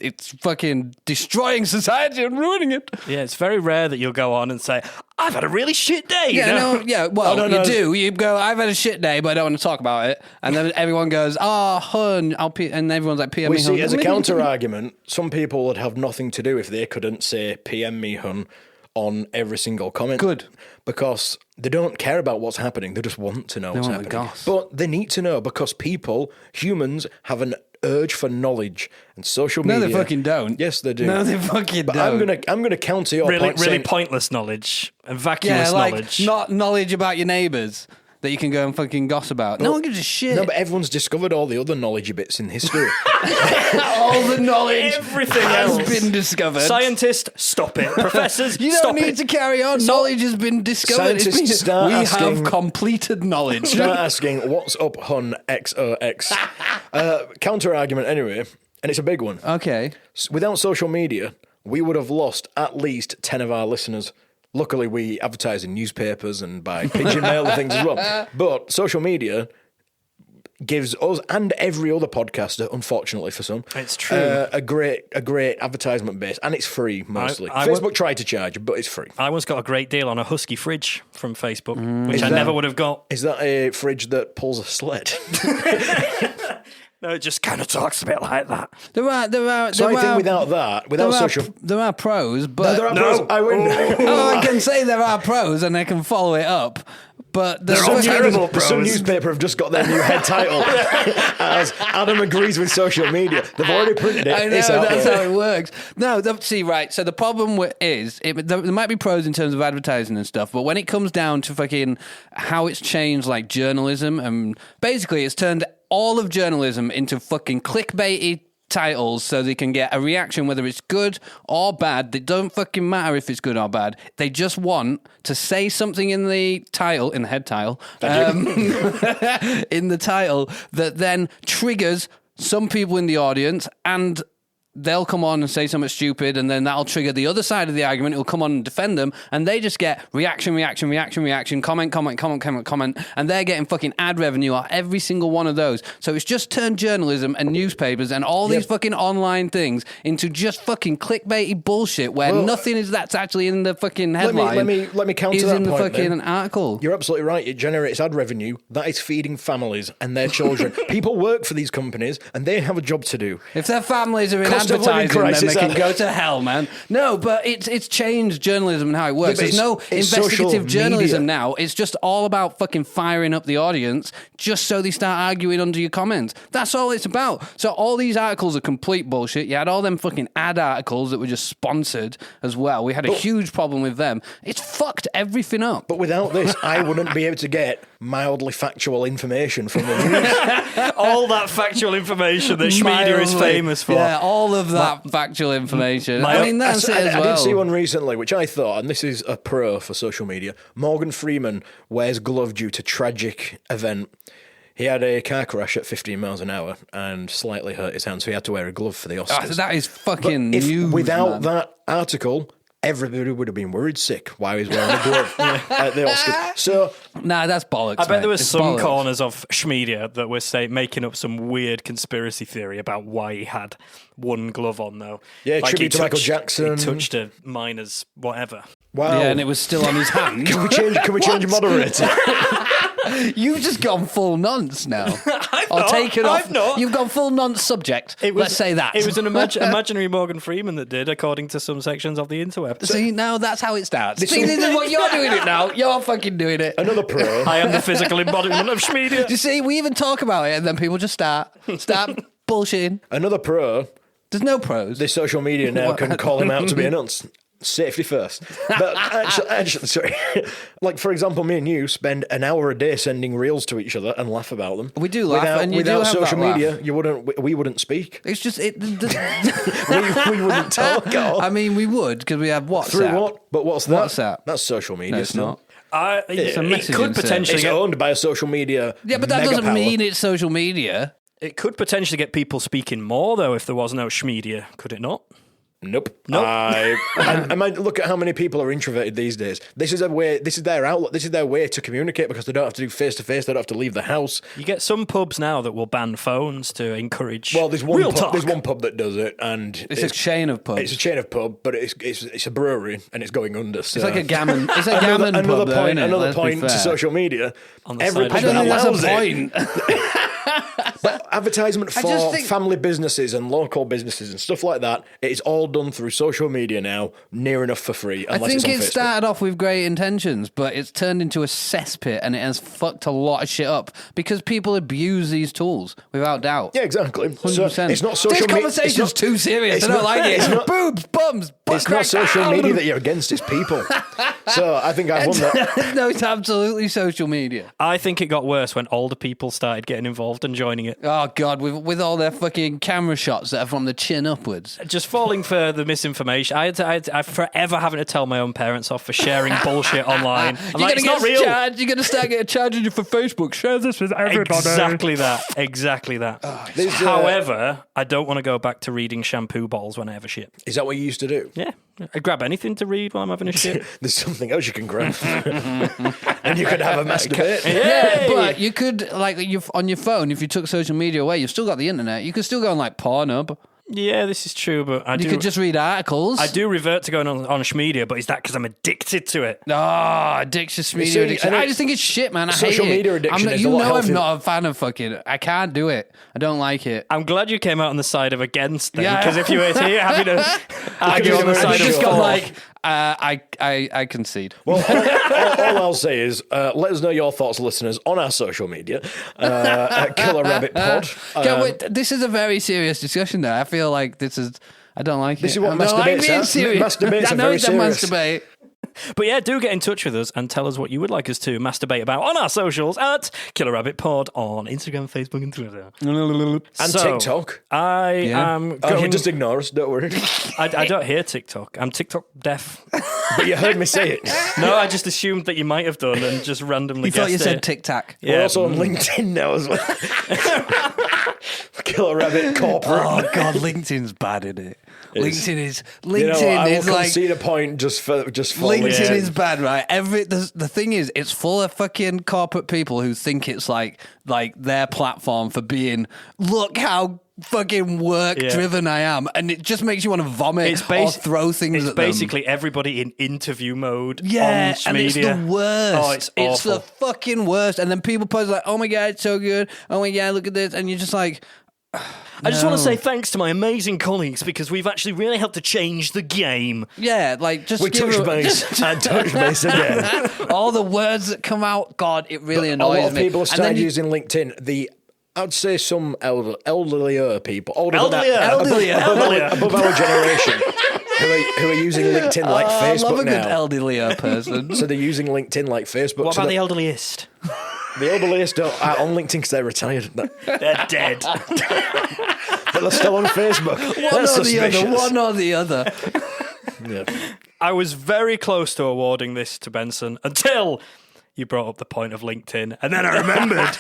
it's fucking destroying society and ruining it. Yeah, it's very rare that you'll go on and say, I've had a really shit day. Yeah, you know? you do. You go, I've had a shit day, but I don't want to talk about it. And then everyone goes, hun, and everyone's like, PM We me, hun. see, as a counter-argument, some people would have nothing to do if they couldn't say PM me, hun, on every single comment. Good. Because they don't care about what's happening. They just want to know what's want the happening. goss. But they need to know because humans, have an urge for knowledge, and social media. No, they fucking don't. Yes, they do. No, they fucking But don't. I'm gonna counter your Really, point. really saying, pointless knowledge and Yeah, vacuous like knowledge. not knowledge about your neighbours that you can go and fucking goss about. No one gives a shit. No, but everyone's discovered all the other knowledge bits in history. all the knowledge Everything has else. been discovered. Scientists, stop it. Professors, You stop don't need it. to carry on. Knowledge has been discovered. It's Scientists been- start we asking- have completed knowledge. Start asking, what's up, hun, XOX? Counter argument, anyway, and it's a big one. Okay. Without social media, we would have lost at least 10 of our listeners. Luckily, we advertise in newspapers and by pigeon mail and things as well. But social media gives us and every other podcaster, unfortunately for some, It's true. a great advertisement base, and it's free mostly. I Facebook tried to charge, but it's free. I once got a great deal on a Husky fridge from Facebook, which Is I that- never would have got. Is that a fridge that pulls a sled? No, it just kind of talks a bit like that. There are. So I think without that, without social... there are pros, but there are pros. I win. I can say there are pros, and I can follow it up. But They're all terrible pros. Some newspaper have just got their new head title as Adam agrees with social media. They've already printed it. I know, It's out that's there. how it works. No, see, right. So the problem is, there might be pros in terms of advertising and stuff, but when it comes down to fucking how it's changed, like journalism, and basically it's turned all of journalism into fucking clickbaity titles so they can get a reaction, whether it's good or bad. They don't fucking matter if it's good or bad. They just want to say something in the title, in the head title, in the title that then triggers some people in the audience, and they'll come on and say something stupid, and then that'll trigger the other side of the argument. It'll come on and defend them, and they just get reaction, comment, and they're getting fucking ad revenue on every single one of those. So it's just turned journalism and newspapers and all these fucking online things into just fucking clickbaity bullshit where nothing is that's actually in the fucking headline. Let me counter is that in the point, fucking then. article. You're absolutely right. It generates ad revenue. That is feeding families and their children. People work for these companies, and they have a job to do. If their families are in Cost of living advertising, then crisis, they can go to hell, man. No, but it's changed journalism and how it works. Yeah, There's no it's investigative social journalism media. now. It's just all about fucking firing up the audience just so they start arguing under your comments. That's all it's about. So all these articles are complete bullshit. You had all them fucking ad articles that were just sponsored as well. We had a huge problem with them. It's fucked everything up. But without this, I wouldn't be able to get mildly factual information from the news. All that factual information that Schmedia is famous for. Yeah, all of that factual information. I mean, that's it as well. I did see one recently, which I thought, and this is a pro for social media, Morgan Freeman wears glove due to tragic event. He had a car crash at 15 miles an hour and slightly hurt his hand, so he had to wear a glove for the Oscars. That is fucking But news, without man. that article, everybody would have been worried sick while he was wearing a glove at the Oscars. So, Nah, that's bollocks. I bet mate. there was It's some bollocks. corners of Schmedia that were making up some weird conspiracy theory about why he had one glove on, though. Yeah, like tribute to Michael Jackson. He touched a miner's whatever. wow. Yeah, and it was still on his hand. Can we change moderator? You've just gone full nonce now. I've Or not. taken off. I've not. You've gone full nonce subject. Let's say that. It was an imaginary Morgan Freeman that did, according to some sections of the interweb. See, now that's how it starts. See, this is what you're doing it now. You're fucking doing it. Another pro. I am the physical embodiment of Schmedia. You see, we even talk about it, and then people just start bullshitting. Another pro. There's no pros. This social media now can call him out to be a nonce. Safety first. But actually, sorry. Like, for example, me and you spend an hour a day sending reels to each other and laugh about them. We do laugh, and you do without have that social laugh. media, we wouldn't speak. It's just it. we wouldn't talk at all. I mean, we would because we have WhatsApp. Through what? But what's that? WhatsApp. That's social media. No, it's still. not. It messaging could potentially It's get owned by a social media. Yeah, but that doesn't megapower. mean it's social media. It could potentially get people speaking more, though, if there was no Schmedia, could it not? Nope. Nope. I might look at how many people are introverted these days. This is their outlet. This is their way to communicate because they don't have to do face to face. They don't have to leave the house. You get some pubs now that will ban phones to encourage Well, there's one real pub. talk. There's one pub that does it, and It's a chain of pubs. It's a chain of pub, but it's a brewery and it's going under. So. It's like a gammon. It's a gammon pub, another though, point. isn't it? Another Let's be point to fair. social media. On the Every side pub of I don't that think that's a allows it. point. But advertisement I for just think- family businesses and local businesses and stuff like that, it's all done through social media now, near enough for free. I Unless think it it's on Facebook. started off with great intentions, but it's turned into a cesspit and it has fucked a lot of shit up because people abuse these tools, without doubt. Yeah, exactly. So 100%. it's not social This media. conversation's too serious. I don't like it. It's not, Boobs, bums, butt it's not crack. social media that you're against, it's people. So I think I've won that. No, it's absolutely social media. I think it got worse when older people started getting involved and joining it. Oh, God, with all their fucking camera shots that are from the chin upwards. Just falling for the misinformation. I forever having to tell my own parents off for sharing bullshit online. I'm like, it's not real. You're going to start getting charging you for Facebook. Share this with everybody. Exactly that. Exactly that. There's, However, I don't want to go back to reading shampoo bottles when I have a shit. Is that what you used to do? Yeah. I grab anything to read while I'm having a shit. There's something else you can grab. And you could have a masturbate. Yeah, but you could, like, on your phone, if you took social media away, you've still got the internet. You could still go on, like, Pornhub. Yeah, this is true, but You could just read articles. I do revert to going on Schmedia, but is that because I'm addicted to it? Addiction, media see, addiction. and I just think it's shit, man. I hate it. social media addiction is you a lot know I'm healthier. not a fan of fucking... I can't do it. I don't like it. I'm glad you came out on the side of against then, Yeah. because if you were here having to argue on the I've side I've of just for, got like... I concede. Well, all I'll say is let us know your thoughts, listeners, on our social media at killerrabbitpod. Yeah, wait, this is a very serious discussion now. I feel like this is... I don't like This it. is what I don't like masturbates being are. serious. Masturbates I are know very it's serious. a masturbate. But yeah, do get in touch with us and tell us what you would like us to masturbate about on our socials at Killer Rabbit Pod on Instagram, Facebook, and Twitter. And TikTok. I am going... just ignore us, don't worry. I don't hear TikTok. I'm TikTok deaf. But you heard me say it. No, I just assumed that you might have done and just randomly You thought guessed you said it. Tic Tac. We're also on LinkedIn now as well. Killer Rabbit Corporate. Oh God, LinkedIn's bad, isn't it? LinkedIn is I will is like concede a point just for LinkedIn is bad, right? The thing is, it's full of fucking corporate people who think it's like their platform for being. Look how fucking work driven I am, and it just makes you want to vomit or throw things at them. It's basically everybody in interview mode. Yeah, on and it's media. the worst. Oh, it's It's awful. the fucking worst. And then people post like, "Oh my God, it's so good. Oh my God, look at this," and you're just like. I just want to say thanks to my amazing colleagues because we've actually really helped to change the game. Yeah, like just We give touch it- base and touch base again. all the words that come out. God, it really A annoys lot of me. people And then started you- using LinkedIn. I'd say some elderlier people, above our generation, who are using LinkedIn like I Facebook love a good now. elderly person. So they're using LinkedIn like Facebook. What so about the elderliest? the elderliest are on LinkedIn because they're retired. They're dead. But they're still on Facebook. One or the other. Yeah. I was very close to awarding this to Benson until you brought up the point of LinkedIn, and then I remembered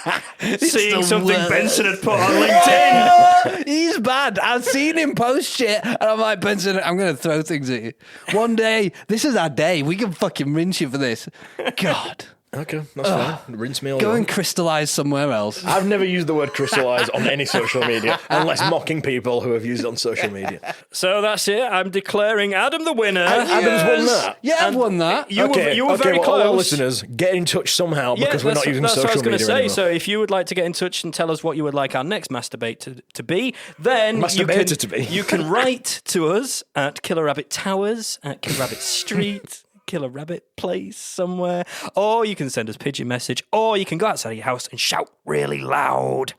seeing the something worst. Benson had put on LinkedIn. He's bad. I've seen him post shit, and I'm like, Benson, I'm going to throw things at you. One day, this is our day. We can fucking rinse you for this. God. Okay, that's fine. Rinse me all Go over. and crystallize somewhere else. I've never used the word crystallise on any social media, unless mocking people who have used it on social media. So that's it. I'm declaring Adam the winner. Adam's won that. Yeah, I've won that. You were very well, close. all our listeners, get in touch somehow because we're not using that's social what I was media going to say. anymore. So if you would like to get in touch and tell us what you would like our next masturbate to be, then Masturbator to be. you can write to us at Killer Rabbit Towers, at Killer Rabbit Street, Killer Rabbit Place somewhere, or you can send us pigeon message, or you can go outside your house and shout really loud.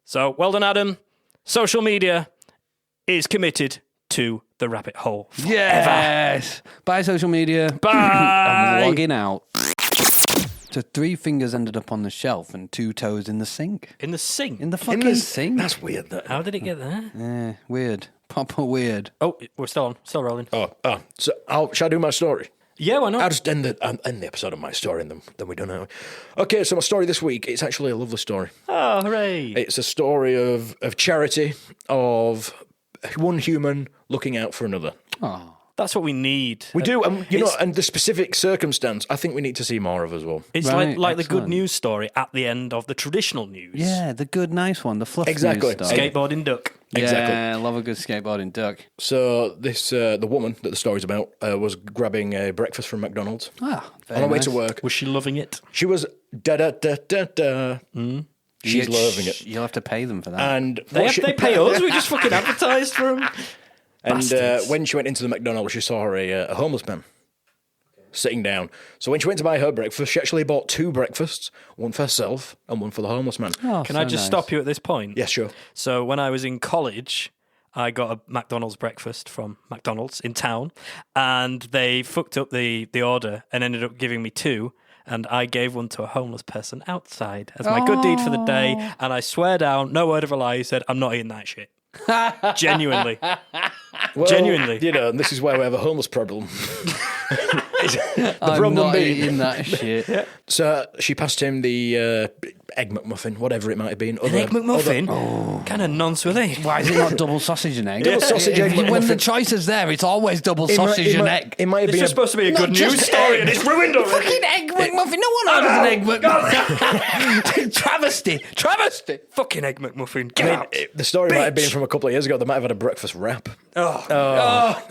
So well done, Adam. Social media is committed to the rabbit hole. Yes. Bye, social media. Bye. I'm logging out. So 3 fingers ended up on the shelf and 2 toes in the sink. In the sink. In the fucking sink. That's weird. That. How did it get there? Weird. Proper weird. Oh, we're still on. Still rolling. So shall I do my story? Yeah, why I'll not? just end the episode of my story and then we don't know. Okay, so my story this week, it's actually a lovely story. Oh, hooray. It's a story of charity, of one human looking out for another. Oh. That's what we need. We do, and and the specific circumstance, I think we need to see more of as well. It's Right, like the good excellent. news story at the end of the traditional news. Yeah, the good, nice one. The fluff Exactly. news story. Skateboarding duck. Exactly. Yeah, I love a good skateboarding duck. So this the woman that the story's about was grabbing a breakfast from McDonald's Ah, on her way to work. Was she loving it? She was da-da-da-da-da. She's loving it. You'll have to pay them for that. And They pay us. We just fucking advertised for them. And when she went into the McDonald's, she saw a homeless man sitting down. So when she went to buy her breakfast, she actually bought 2 breakfasts, one for herself and one for the homeless man. Oh, Can I just stop you at this point? Yes, sure. So when I was in college, I got a McDonald's breakfast from McDonald's in town, and they fucked up the order and ended up giving me 2. And I gave one to a homeless person outside as my good deed for the day. And I swear down, no word of a lie, he said, I'm not eating that shit. Genuinely. Well, Genuinely. You know, and this is why we have a homeless problem. The I'm problem not being, eating that shit. so she passed him the egg McMuffin, whatever it might have been. An egg McMuffin? Kind of nonce were they? Why is it not double sausage and egg? Double sausage, egg, When the McMuffin. choice is there, it's always double sausage and egg. It might have It's been just supposed to be a good Not news just story, egg. and it's ruined already. Fucking egg McMuffin. No one orders an egg McMuffin. Travesty. Fucking egg McMuffin. I Get mean, out. the story might have been from a couple of years ago. They might have had a breakfast wrap. Oh.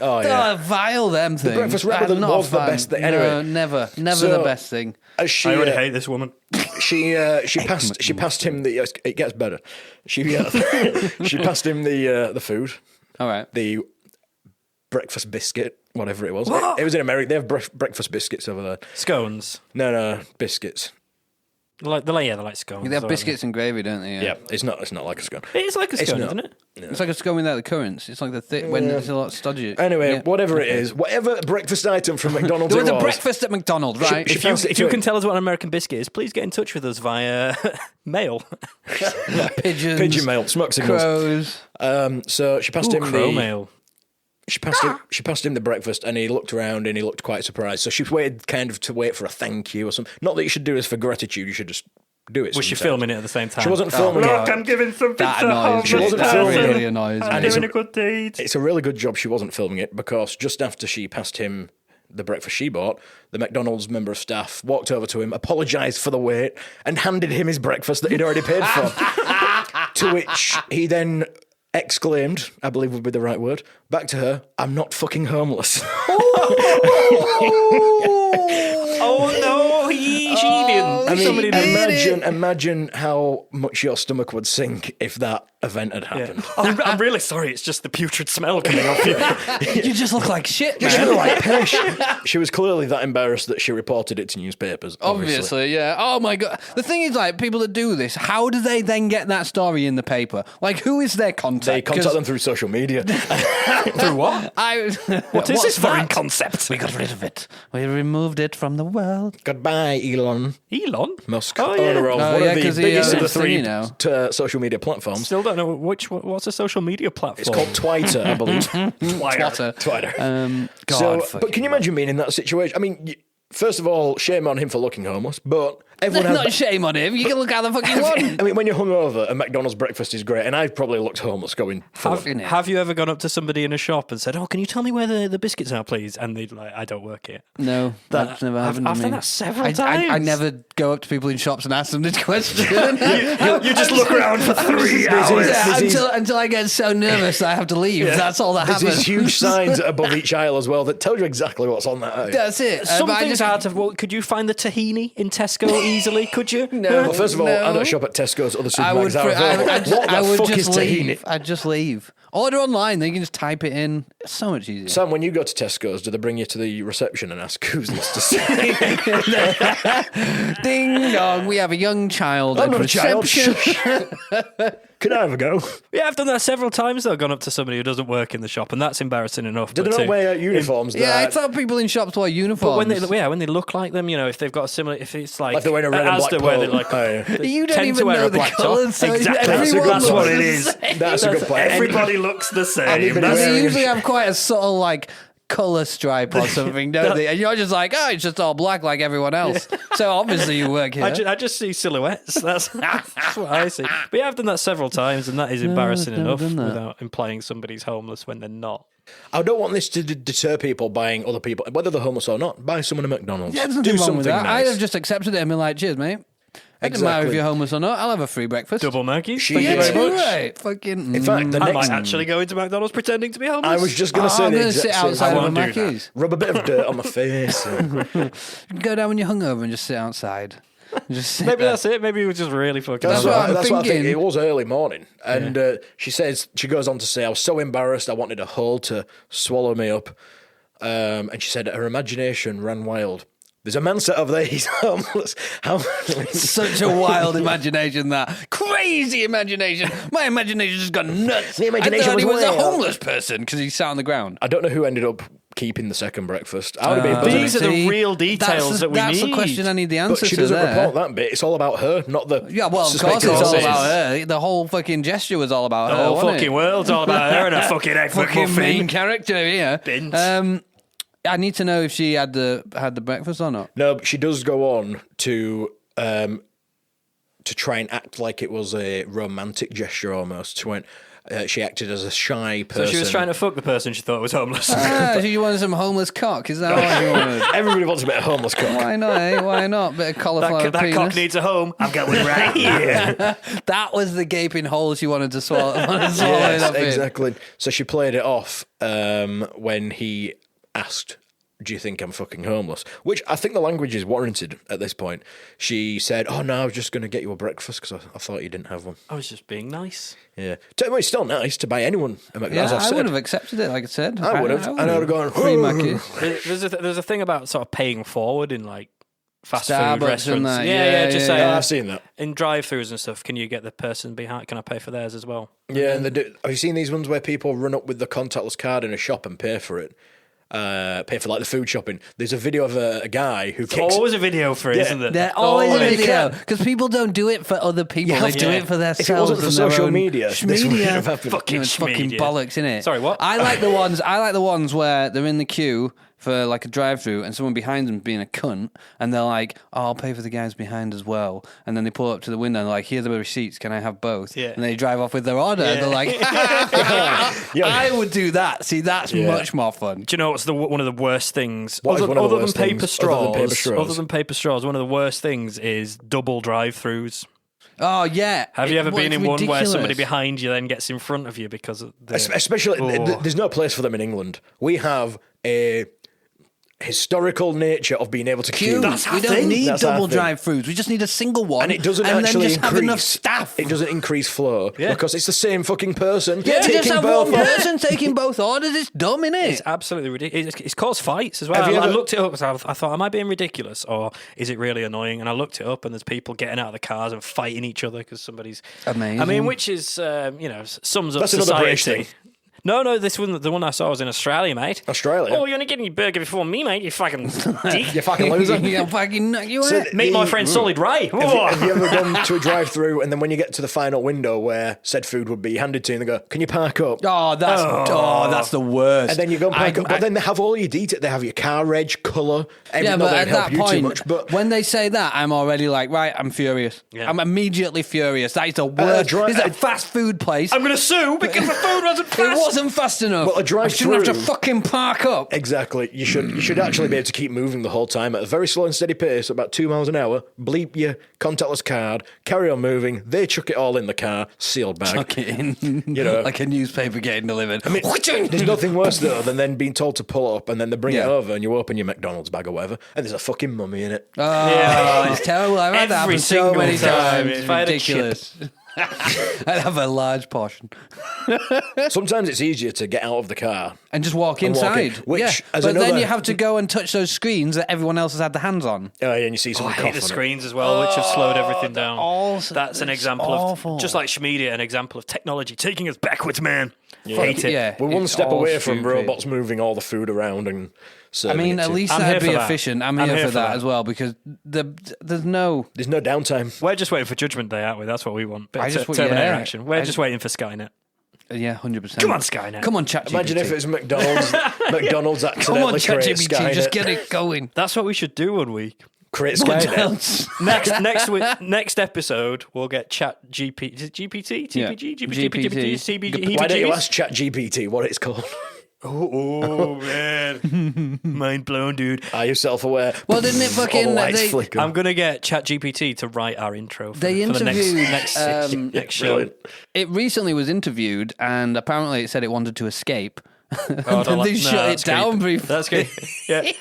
Oh, yeah. Vile them things. breakfast wrap was Not the fun. best thing. No, Anyway. never So- the best thing. As she, I already hate this woman. she passed him the. It gets better. She passed him the food, All right. the breakfast biscuit, whatever it was. What? It was in America. They have breakfast biscuits over there. Scones. No, biscuits. They're like scones. They have aren't biscuits and gravy, don't they? Yeah, it's not like a scone. It is like a It's scone, not. isn't it? It's like it's going without the currents. It's like when there's a lot of stodgy. Anyway, whatever it is, whatever breakfast item from McDonald's There was it a was, breakfast at McDonald's, right? If you can tell us what an American biscuit is, please get in touch with us via mail. Pigeons, pigeon mail, smoke signals. crows. So she passed him Crow the mail. She passed him the breakfast, and he looked around and he looked quite surprised. So she waited to wait for a thank you or something. Not that you should do this for gratitude. You should just do it. Was she sometimes. filming it at the same time? She wasn't filming it. I'm giving something That to annoys homeless me. She wasn't That filming it. really annoys me. I'm doing a good deed. It's a really good job she wasn't filming it, because just after she passed him the breakfast she bought, the McDonald's member of staff walked over to him, apologised for the wait, and handed him his breakfast that he'd already paid for. To which he then exclaimed, I believe would be the right word, back to her, "I'm not fucking homeless." Oh no, she didn't. I mean, Somebody did. imagine how much your stomach would sink if that event had happened. I'm really sorry. It's just the putrid smell coming off you. You just look like shit, You man. smell like pish. She was clearly that embarrassed that she reported it to newspapers. Obviously, yeah. Oh my god. The thing is, like, people that do this, how do they then get that story in the paper? Like, who is their contact? They contact them through social media. Through what? What is this foreign concept? We got rid of it. We removed it from the world. Goodbye, Elon Elon Musk, Oh, yeah. owner of Oh, one yeah, of the 'cause he biggest of the owns three thingy now. social media platforms. Still don't know what's a social media platform. It's called Twitter, I believe. Twitter. God, God, but can you imagine being in that situation? I mean, first of all, shame on him for looking homeless, but everyone has. Not shame on him. You can look how the fuck you want. I mean, when you're hungover, a McDonald's breakfast is great, and I've probably looked homeless going. Have you ever gone up to somebody in a shop and said, "Oh, can you tell me where the biscuits are, please?" And they'd like, "I don't work here." No, that's never happened I've to me. done that several I times. never go up to people in shops and ask them this question. You just look around for 3 hours. Until I get so nervous that I have to leave. That's all that There's happens. these huge signs above each aisle as well that tell you exactly what's on that aisle. That's it. Some But I things just- hard to. Well, could you find the tahini in Tesco easily? Could you? No. Well, first of all, I No. don't shop at Tesco's. Other I would. supermarkets are available. What the I would fuck just is tahini? leave. I'd just leave. Order online. Then you can just type it in. It's so much easier. Sam, when you go to Tesco's, do they bring you to the reception and ask who's this to say? Ding dong. We have a young child I'm at not a child. reception. Can I have a go? Yeah, I've done that several times. Though, gone up to somebody who doesn't work in the shop, and that's embarrassing enough. Do they but not to- wear uniforms? Yeah, I that thought people in shops wear uniforms. But when they look like them, if they've got a similar, if it's like Like they're wearing a red and black Asda, where they polo. like Oh, yeah. they You don't tend even to wear know a the black colours, top. so Exactly, everyone that's what it looks is. the same. That's a good point. Everybody looks the same. Anybody That's- They wearing- usually have quite a subtle, like, colour stripe or something, don't they? And you're just like, oh, it's just all black like everyone else. So obviously you work here. I just see silhouettes. That's what I see. But yeah, I've done that several times, and that is embarrassing I've never enough done that. without implying somebody's homeless when they're not. I don't want this to deter people buying other people, whether they're homeless or not. Buy someone a McDonald's. Yeah, there's Do nothing wrong something with that. nice. I'd have just accepted it and been like, cheers, mate. It doesn't matter if Exactly. you're homeless or not. I'll have a free breakfast. Double Maggie. She- Thank you Yeah, very much. Right. Fucking. In fact, the I next might actually go into McDonald's pretending to be homeless. I was just going to say I'm the going to exact sit same outside thing. of a won't do that. Mackey's. Rub a bit of dirt on my face. Go down when you're hungover and just sit outside. Just sit Maybe there. that's it. Maybe he was just really fucking. That's hungover. what I'm That's what I think. thinking. It was early morning, and she goes on to say, I was so embarrassed. I wanted a hole to swallow me up, and she said her imagination ran wild. There's a man set over there. He's homeless. Such a wild imagination, that crazy imagination. My imagination just got nuts. The imagination I thought he was was a wild. homeless person because he sat on the ground. I don't know who ended up keeping the second breakfast. I would have been buzzing. These are the real details that we That's need. the question I need the But answer she to doesn't there. report that bit. It's all about her, not the. Yeah, well, of course suspected it's all homeless. about her. The whole fucking gesture was all about The her. whole wasn't fucking it? world's all about her and a fucking egg Fucking main McMuffin. character here. Bint. I need to know if she had the breakfast or not. No, but she does go on to try and act like it was a romantic gesture almost. She acted as a shy person. So she was trying to fuck the person she thought was homeless. You wanted some homeless cock? Is that what you wanted? Everybody wants a bit of homeless cock. Why not? Eh? Why not? Bit of cauliflower that penis. cock needs a home. I've got one right here. That was the gaping hole she wanted to swallow. Yes, it up in. exactly. So she played it off when he asked, do you think I'm fucking homeless? Which I think the language is warranted at this point. She said, oh no, I was just going to get you a breakfast because I thought you didn't have one. I was just being nice. Yeah. Well, it's still nice to buy anyone a McDonald's. Yeah, I've I said. would have accepted it, like I said. I would have. And I would have gone, Free Mackie. There's a thing about sort of paying forward in like fast Starbucks food restaurants. and that. Yeah, just saying. I've seen that. In drive-throughs and stuff, can you get the person behind? Can I pay for theirs as well? Yeah, and have you seen these ones where people run up with the contactless card in a shop and pay for it? Pay for like the food shopping. There's a video of a guy who kicks. Always a video for it, isn't there? They're always a you video can. because people don't do it for other people. They do it for themselves. If it wasn't for and their social own media, this wouldn't have happened. It's fucking Schmedia. bollocks, isn't it? Sorry, what? I like the ones where they're in the queue for like a drive-through and someone behind them being a cunt and they're like, oh, I'll pay for the guys behind as well. And then they pull up to the window and they're like, here's the receipts, can I have both? Yeah. And they drive off with their order and they're like, I would do that. See, that's much more fun. Do you know what's one of the worst things? What is one of the Other worst than paper things? straws. Other than paper straws, one of the worst things is double drive-throughs. Oh, yeah. Have you ever been in one where somebody ridiculous. behind you then gets in front of you because of the... Especially, there's no place for them in England. We have a historical nature of being able to queue. We don't need That's our double thing. drive-throughs. We just need a single one. And it doesn't and actually then just have enough increase staff. It doesn't increase flow because it's the same fucking person Yeah, taking just have both. one person taking both orders. It's dumb, innit? It's absolutely ridiculous. It's caused fights as well. Have you I ever- looked it up because I thought, am I being ridiculous or is it really annoying? And I looked it up and there's people getting out of the cars and fighting each other because somebody's... Amazing. I mean, which is, sums up That's another British society. thing. No, this one, the one I saw was in Australia, mate. Australia? Oh, you're only getting your burger before me, mate, you fucking dick. You fucking loser. I'll fucking knock you So out. Meet my friend Solid Ray. Have you ever gone to a drive-through and then when you get to the final window where said food would be handed to you and they go, can you park up? Oh, that's the worst. And then you go and park up, but then they have all your details. They have your car reg, colour. Yeah, Not but that at it help that you too point, much, but when they say that, I'm already like, right, I'm furious. Yeah. I'm immediately furious. That is the worst. This is a fast food place. I'm going to sue because the food wasn't fast. It wasn't fast enough. Well, a I shouldn't have to drive-through- fucking park up. exactly. You should actually be able to keep moving the whole time at a very slow and steady pace, about 2 miles an hour. Bleep your contactless card, carry on moving. They chuck it all in the car, sealed bag. Chuck it in. You know. like a newspaper getting delivered. I mean, there's nothing worse though than then being told to pull up and then they bring it over and you open your McDonald's bag or whatever and there's a fucking mummy in it. Oh, it's terrible. I've had that Every happen so single many time. times. If It's I had a ridiculous. I'd have a large portion Sometimes it's easier to get out of the car. and just walk And walk in, inside. which, yeah. as But then another- you have to go and touch those screens that everyone else has had their hands on. Oh, yeah, and you see someone I cough hate the on it. screens as well, which have slowed everything down. also- That's an it's example awful. of, just like Schmedia, an example of technology taking us backwards, man. Hate it. Yeah, We're one it's step all away from stupid. robots moving all the food around and I serving mean, it at to- least I'm that'd here be for that. efficient. I'm I'm here here for for that that. as well because there's no. There's no downtime. We're just waiting for Judgment Day, aren't we? That's what we want. Bit I of just- Terminator yeah. action. We're just waiting for Skynet. Yeah, 100%. Come on, Skynet. Come on, ChatGPT. Imagine if it was McDonald's. McDonald's Come on, accidentally creates ChatGPT. Skynet. Just get it going. That's what we should do one week. Create What Skynet. else? Next episode, we'll get Chat GPT. Is it GPT? Yeah. TPG? GPT. CBG? Why don't you ask ChatGPT what it's called? Oh, man. Mind blown, dude. Are you self-aware? Well, didn't it All the fucking? lights flicker. I'm going to get ChatGPT to write our intro for, They for the interviewed, next show. Brilliant. It recently was interviewed, and apparently it said it wanted to escape. Oh, and they shut it that's down creepy. briefly. That's good. Yeah.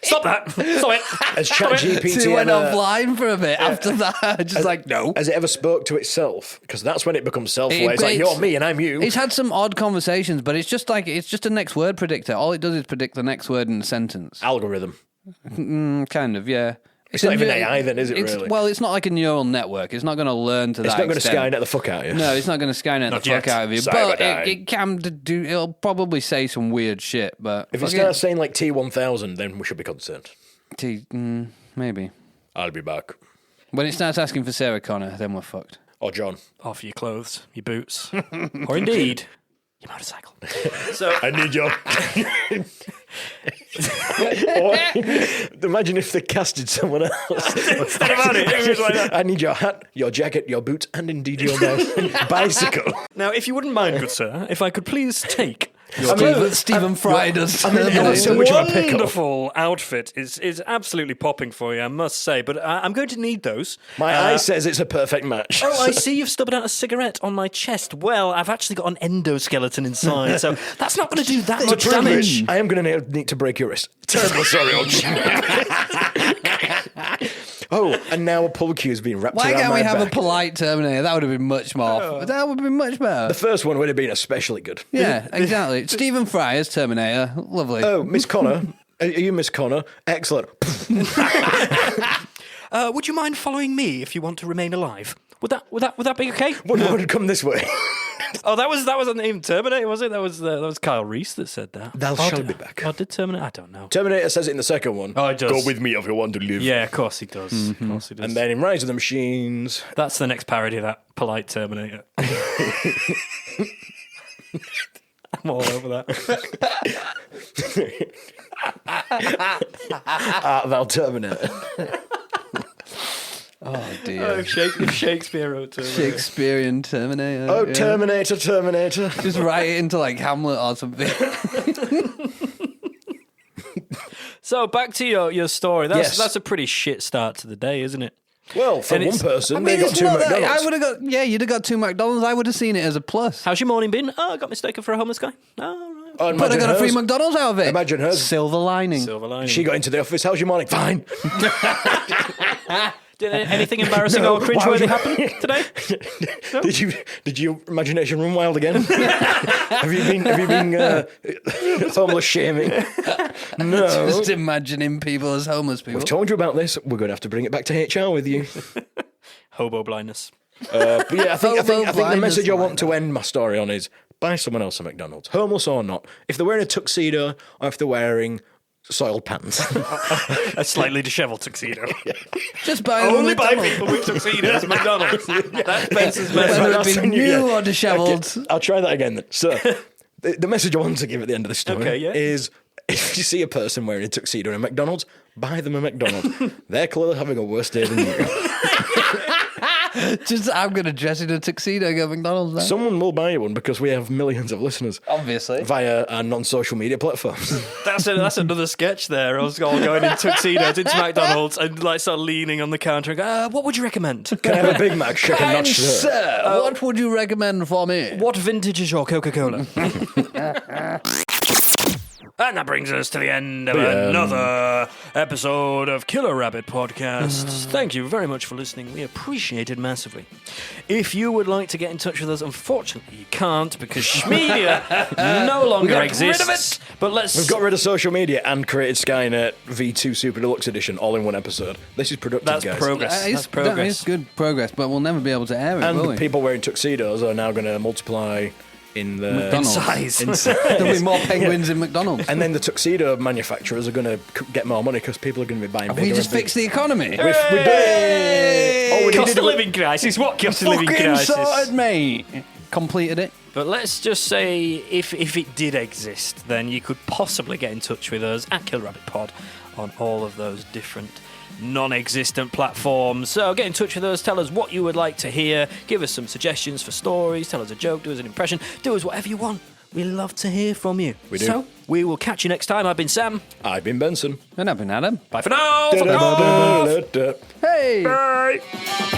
Stop that. Stop it. Has So ChatGPT it went ever, offline for a bit after that. Just like, no. has it ever spoke to itself? Because that's when it becomes self-aware. It's like, It's- you're me and I'm you. It's had some odd conversations, but it's just a next word predictor. All it does is predict the next word in a sentence. Algorithm. Kind of, yeah. It's not even AI then, is it, it's- really? Well, it's not like a neural network. It's not going to learn to It's that not going to extent. Skynet the fuck out of you. No, it's not going to Skynet Not the fuck yet. out of you. Cyber But die. it can do. It'll probably say some weird shit. But If it fuck starts saying like T1000, then we should be concerned. Maybe I'll be back. when it starts asking for Sarah Connor, then we're fucked. Or John. Off your clothes, your boots, or indeed your motorcycle. So I need your. Or, imagine if they casted someone else. Instead of on it was like that. I need your hat, your jacket, your boots, and indeed your bicycle. Now, if you wouldn't mind, good sir, if I could please take Stephen Fry does. It's so much of a pickle. wonderful outfit is absolutely popping for you, I must say. But I'm going to need those. My eye says it's a perfect match. Oh, I see you've stubborn out a cigarette on my chest. Well, I've actually got an endoskeleton inside, so that's not going to do that much damage. I am going to need to break your wrist. Terribly sorry, old chap. Oh, and now a pull cue is being wrapped Why around can't my we have a back. polite Terminator? That would have been much more. That would have been much better. The first one would have been especially good. Yeah, exactly. Stephen Fry as Terminator. Lovely. Oh, Miss Connor. Are you Miss Connor? Excellent. would you mind following me if you want to remain alive? Would that be okay? Would come this way. Oh, that wasn't even Terminator, was it? That was Kyle Reese that said that. Thou shalt be back. Oh, did Terminator? I don't know. Terminator says it in the second one. Oh, it does. Go with me if you want to live. Yeah, of course he does. Of course he does. And then in Rise of the Machines, That's the next parody of that polite Terminator. I'm all over that. thou Terminator. Oh dear. If Shakespeare wrote Terminator. Shakespearean Terminator. Oh, yeah. Terminator. Just write it into like Hamlet or something. So back to your story. Yes. That's a pretty shit start to the day, isn't it? Well, for And one it's- person, they got it's 2 not that- McDonald's. I would have got. Yeah, you'd have got 2 McDonald's. I would have seen it as a plus. How's your morning been? Oh, I got mistaken for a homeless guy. Oh, right. Oh, But I imagine got a free hers. McDonald's out of it. Imagine hers. Silver lining. Silver lining. She got into the office. How's your morning? Fine. Did anything embarrassing No, or why cringeworthy would you- happen today? Did your imagination run wild again? have you been homeless shaming? No. Just imagining people as homeless people. We've told you about this. We're going to have to bring it back to HR with you. Hobo blindness. But yeah, I think the blindness message I like want to end my story on is buy someone else a McDonald's, homeless or not. If they're wearing a tuxedo or if they're wearing soiled pants. A slightly dishevelled tuxedo. Just buy them a Only by McDonald's. people with tuxedos at McDonald's. That's Benson's Whether message. it be new or dishevelled. I'll try that again then. So the message I want to give at the end of the story Okay, yeah. is if you see a person wearing a tuxedo in a McDonald's, buy them a McDonald's. They're clearly having a worse day than you. Just, I'm going to dress in a tuxedo and go to McDonald's now. Someone will buy you one because we have millions of listeners Obviously. via our non-social media platforms. That's another sketch there. I was all going in tuxedos into McDonald's and like start leaning on the counter and go, what would you recommend? Can I have a Big Mac, chicken Kind notch? sir, what would you recommend for me? What vintage is your Coca-Cola? And that brings us to the end of another episode of Killer Rabbit Podcast. Thank you very much for listening. We appreciate it massively. If you would like to get in touch with us, unfortunately you can't because Schmedia no longer exists. But We've got rid of social media and created Skynet V2 Super Deluxe Edition all in one episode. This is productive, That's guys. progress. That That's progress. is good progress, but we'll never be able to air it, will And we? people wearing tuxedos are now going to multiply in the McDonald's. Size. There'll be more penguins in McDonald's. And then the tuxedo manufacturers are going to get more money because people are going to be buying Have bigger. we just and bigger. fixed the economy? We did it. Oh, we Cost needed of living crisis. What cost of living Fucking crisis? sorted, mate. Completed it. But let's just say if it did exist, then you could possibly get in touch with us at Kill Rabbit Pod on all of those different non-existent platforms. So get in touch with us, tell us what you would like to hear, give us some suggestions for stories, tell us a joke, do us an impression, do us whatever you want. We love to hear from you. We do. So we will catch you next time. I've been Sam. I've been Benson. And I've been Adam. Bye for now. Fuck off. Hey! Bye.